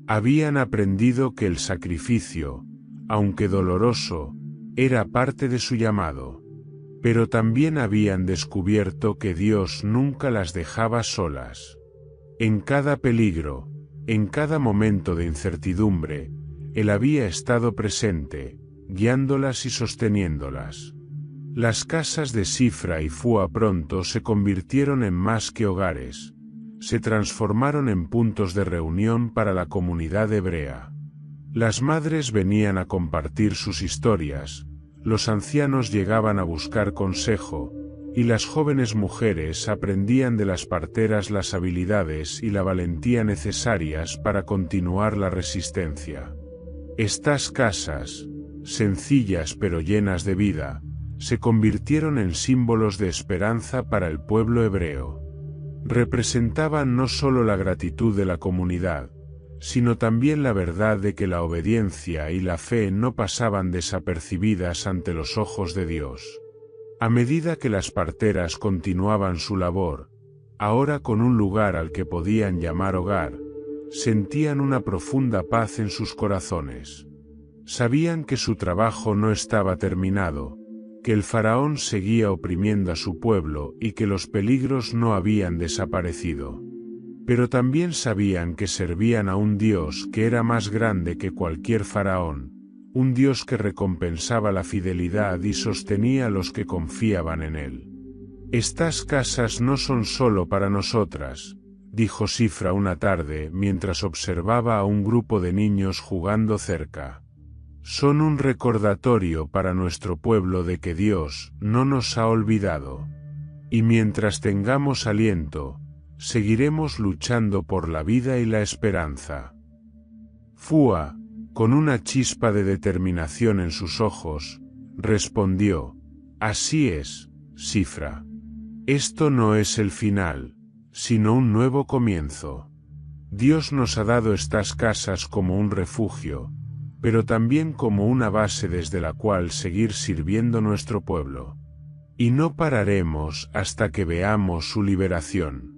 Speaker 1: Habían aprendido que el sacrificio, aunque doloroso, era parte de su llamado. Pero también habían descubierto que Dios nunca las dejaba solas. En cada peligro, en cada momento de incertidumbre, Él había estado presente, guiándolas y sosteniéndolas. Las casas de Sifra y Fua pronto se convirtieron en más que hogares, se transformaron en puntos de reunión para la comunidad hebrea. Las madres venían a compartir sus historias, los ancianos llegaban a buscar consejo, y las jóvenes mujeres aprendían de las parteras las habilidades y la valentía necesarias para continuar la resistencia. Estas casas, sencillas pero llenas de vida, se convirtieron en símbolos de esperanza para el pueblo hebreo. Representaban no solo la gratitud de la comunidad, sino también la verdad de que la obediencia y la fe no pasaban desapercibidas ante los ojos de Dios. A medida que las parteras continuaban su labor, ahora con un lugar al que podían llamar hogar, sentían una profunda paz en sus corazones. Sabían que su trabajo no estaba terminado, que el faraón seguía oprimiendo a su pueblo y que los peligros no habían desaparecido. Pero también sabían que servían a un Dios que era más grande que cualquier faraón, un Dios que recompensaba la fidelidad y sostenía a los que confiaban en él. «Estas casas no son solo para nosotras», dijo Sifra una tarde mientras observaba a un grupo de niños jugando cerca. «Son un recordatorio para nuestro pueblo de que Dios no nos ha olvidado. Y mientras tengamos aliento, seguiremos luchando por la vida y la esperanza». Fua, con una chispa de determinación en sus ojos, respondió: «Así es, Sifra. Esto no es el final, sino un nuevo comienzo. Dios nos ha dado estas casas como un refugio, pero también como una base desde la cual seguir sirviendo nuestro pueblo. Y no pararemos hasta que veamos su liberación».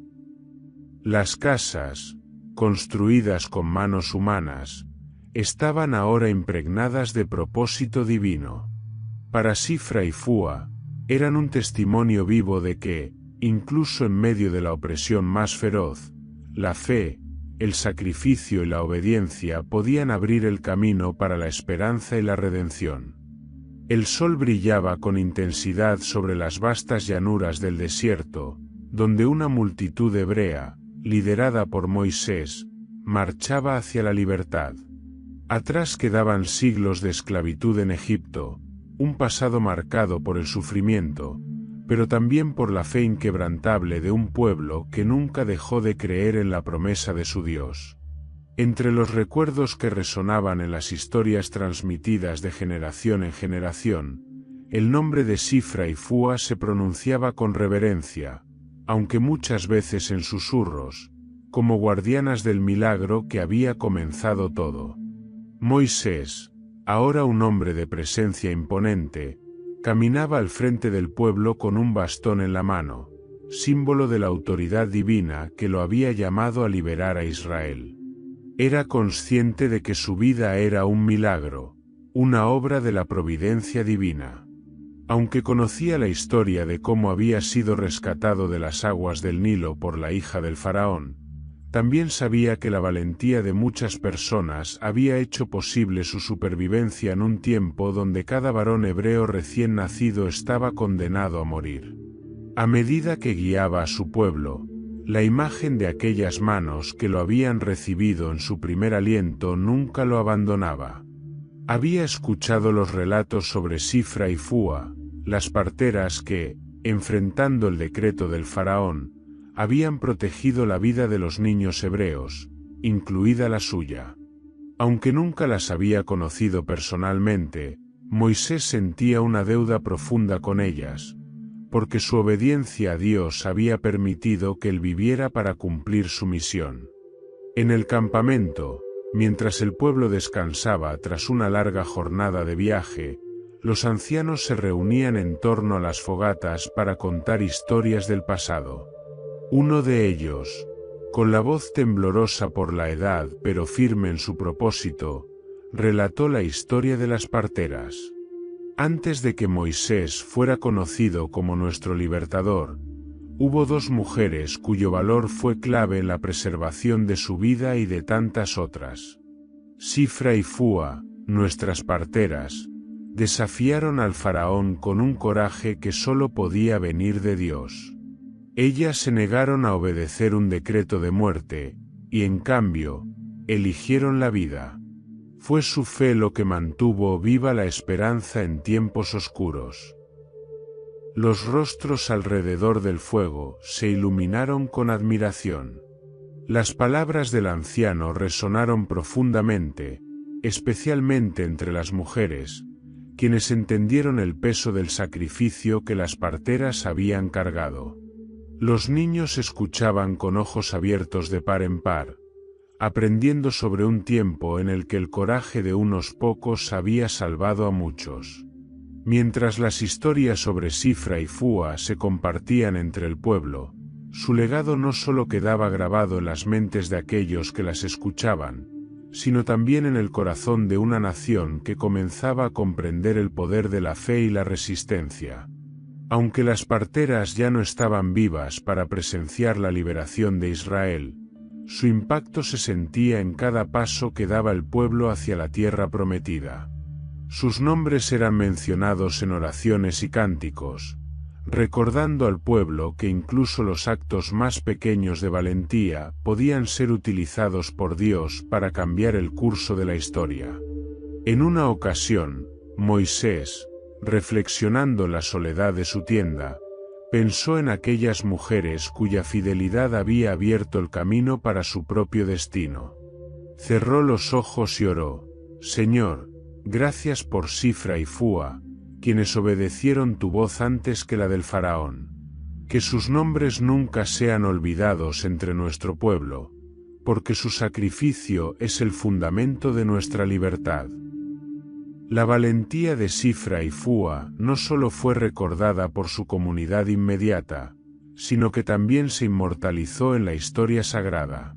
Speaker 1: Las casas, construidas con manos humanas, estaban ahora impregnadas de propósito divino. Para Sifra y Fua, eran un testimonio vivo de que, incluso en medio de la opresión más feroz, la fe, el sacrificio y la obediencia podían abrir el camino para la esperanza y la redención. El sol brillaba con intensidad sobre las vastas llanuras del desierto, donde una multitud hebrea, liderada por Moisés, marchaba hacia la libertad. Atrás quedaban siglos de esclavitud en Egipto, un pasado marcado por el sufrimiento, pero también por la fe inquebrantable de un pueblo que nunca dejó de creer en la promesa de su Dios. Entre los recuerdos que resonaban en las historias transmitidas de generación en generación, el nombre de Sifra y Fua se pronunciaba con reverencia, aunque muchas veces en susurros, como guardianas del milagro que había comenzado todo. Moisés, ahora un hombre de presencia imponente, caminaba al frente del pueblo con un bastón en la mano, símbolo de la autoridad divina que lo había llamado a liberar a Israel. Era consciente de que su vida era un milagro, una obra de la providencia divina. Aunque conocía la historia de cómo había sido rescatado de las aguas del Nilo por la hija del faraón, también sabía que la valentía de muchas personas había hecho posible su supervivencia en un tiempo donde cada varón hebreo recién nacido estaba condenado a morir. A medida que guiaba a su pueblo, la imagen de aquellas manos que lo habían recibido en su primer aliento nunca lo abandonaba. Había escuchado los relatos sobre Sifra y Fua, las parteras que, enfrentando el decreto del faraón, habían protegido la vida de los niños hebreos, incluida la suya. Aunque nunca las había conocido personalmente, Moisés sentía una deuda profunda con ellas, porque su obediencia a Dios había permitido que él viviera para cumplir su misión. En el campamento, mientras el pueblo descansaba tras una larga jornada de viaje, los ancianos se reunían en torno a las fogatas para contar historias del pasado. Uno de ellos, con la voz temblorosa por la edad pero firme en su propósito, relató la historia de las parteras. Antes de que Moisés fuera conocido como nuestro libertador, hubo dos mujeres cuyo valor fue clave en la preservación de su vida y de tantas otras. Sifra y Fua, nuestras parteras, desafiaron al faraón con un coraje que solo podía venir de Dios. Ellas se negaron a obedecer un decreto de muerte, y en cambio, eligieron la vida. Fue su fe lo que mantuvo viva la esperanza en tiempos oscuros. Los rostros alrededor del fuego se iluminaron con admiración. Las palabras del anciano resonaron profundamente, especialmente entre las mujeres, quienes entendieron el peso del sacrificio que las parteras habían cargado. Los niños escuchaban con ojos abiertos de par en par, aprendiendo sobre un tiempo en el que el coraje de unos pocos había salvado a muchos. Mientras las historias sobre Sifra y Fua se compartían entre el pueblo, su legado no solo quedaba grabado en las mentes de aquellos que las escuchaban, sino también en el corazón de una nación que comenzaba a comprender el poder de la fe y la resistencia. Aunque las parteras ya no estaban vivas para presenciar la liberación de Israel, su impacto se sentía en cada paso que daba el pueblo hacia la tierra prometida. Sus nombres eran mencionados en oraciones y cánticos, recordando al pueblo que incluso los actos más pequeños de valentía podían ser utilizados por Dios para cambiar el curso de la historia. En una ocasión, Moisés, reflexionando en la soledad de su tienda, pensó en aquellas mujeres cuya fidelidad había abierto el camino para su propio destino. Cerró los ojos y oró: Señor, gracias por Sifra y Fúa, quienes obedecieron tu voz antes que la del faraón. Que sus nombres nunca sean olvidados entre nuestro pueblo, porque su sacrificio es el fundamento de nuestra libertad. La valentía de Sifra y Fúa no solo fue recordada por su comunidad inmediata, sino que también se inmortalizó en la historia sagrada.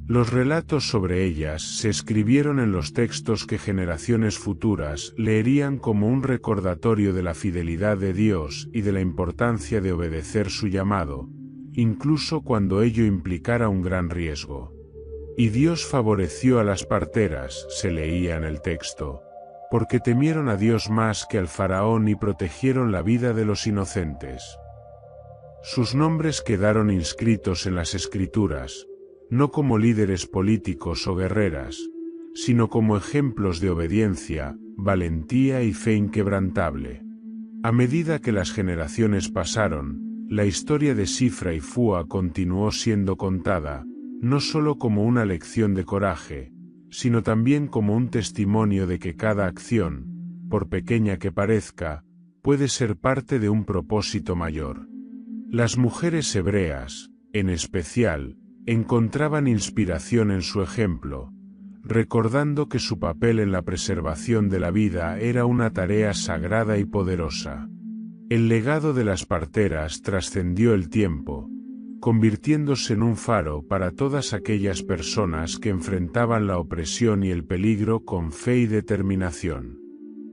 Speaker 1: Los relatos sobre ellas se escribieron en los textos que generaciones futuras leerían como un recordatorio de la fidelidad de Dios y de la importancia de obedecer su llamado, incluso cuando ello implicara un gran riesgo. Y Dios favoreció a las parteras, se leía en el texto, porque temieron a Dios más que al faraón y protegieron la vida de los inocentes. Sus nombres quedaron inscritos en las Escrituras, no como líderes políticos o guerreras, sino como ejemplos de obediencia, valentía y fe inquebrantable. A medida que las generaciones pasaron, la historia de Sifra y Fúa continuó siendo contada, no solo como una lección de coraje, sino también como un testimonio de que cada acción, por pequeña que parezca, puede ser parte de un propósito mayor. Las mujeres hebreas, en especial, encontraban inspiración en su ejemplo, recordando que su papel en la preservación de la vida era una tarea sagrada y poderosa. El legado de las parteras trascendió el tiempo, convirtiéndose en un faro para todas aquellas personas que enfrentaban la opresión y el peligro con fe y determinación.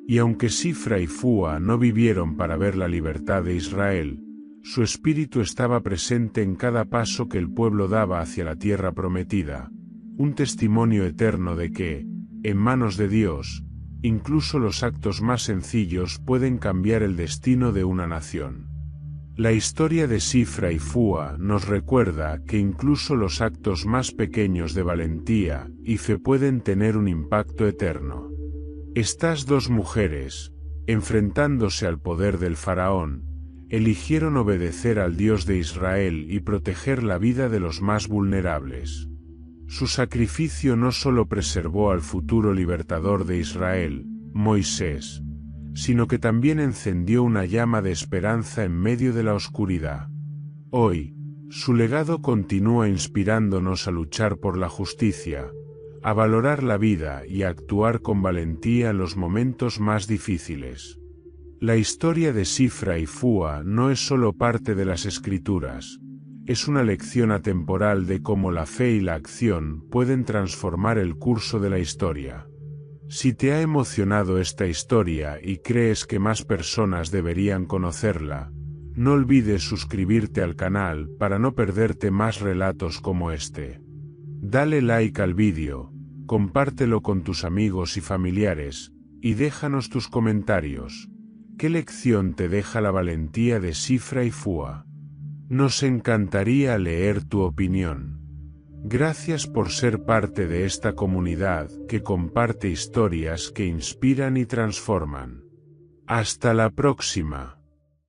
Speaker 1: Y aunque Sifra y Fúa no vivieron para ver la libertad de Israel, su espíritu estaba presente en cada paso que el pueblo daba hacia la tierra prometida, un testimonio eterno de que, en manos de Dios, incluso los actos más sencillos pueden cambiar el destino de una nación. La historia de Sifra y Fúa nos recuerda que incluso los actos más pequeños de valentía y fe pueden tener un impacto eterno. Estas dos mujeres, enfrentándose al poder del faraón, eligieron obedecer al Dios de Israel y proteger la vida de los más vulnerables. Su sacrificio no solo preservó al futuro libertador de Israel, Moisés, sino que también encendió una llama de esperanza en medio de la oscuridad. Hoy, su legado continúa inspirándonos a luchar por la justicia, a valorar la vida y a actuar con valentía en los momentos más difíciles. La historia de Sifra y Fúa no es solo parte de las Escrituras, es una lección atemporal de cómo la fe y la acción pueden transformar el curso de la historia. Si te ha emocionado esta historia y crees que más personas deberían conocerla, no olvides suscribirte al canal para no perderte más relatos como este. Dale like al vídeo, compártelo con tus amigos y familiares, y déjanos tus comentarios. ¿Qué lección te deja la valentía de Sifra y Fúa? Nos encantaría leer tu opinión. Gracias por ser parte de esta comunidad que comparte historias que inspiran y transforman. Hasta la próxima.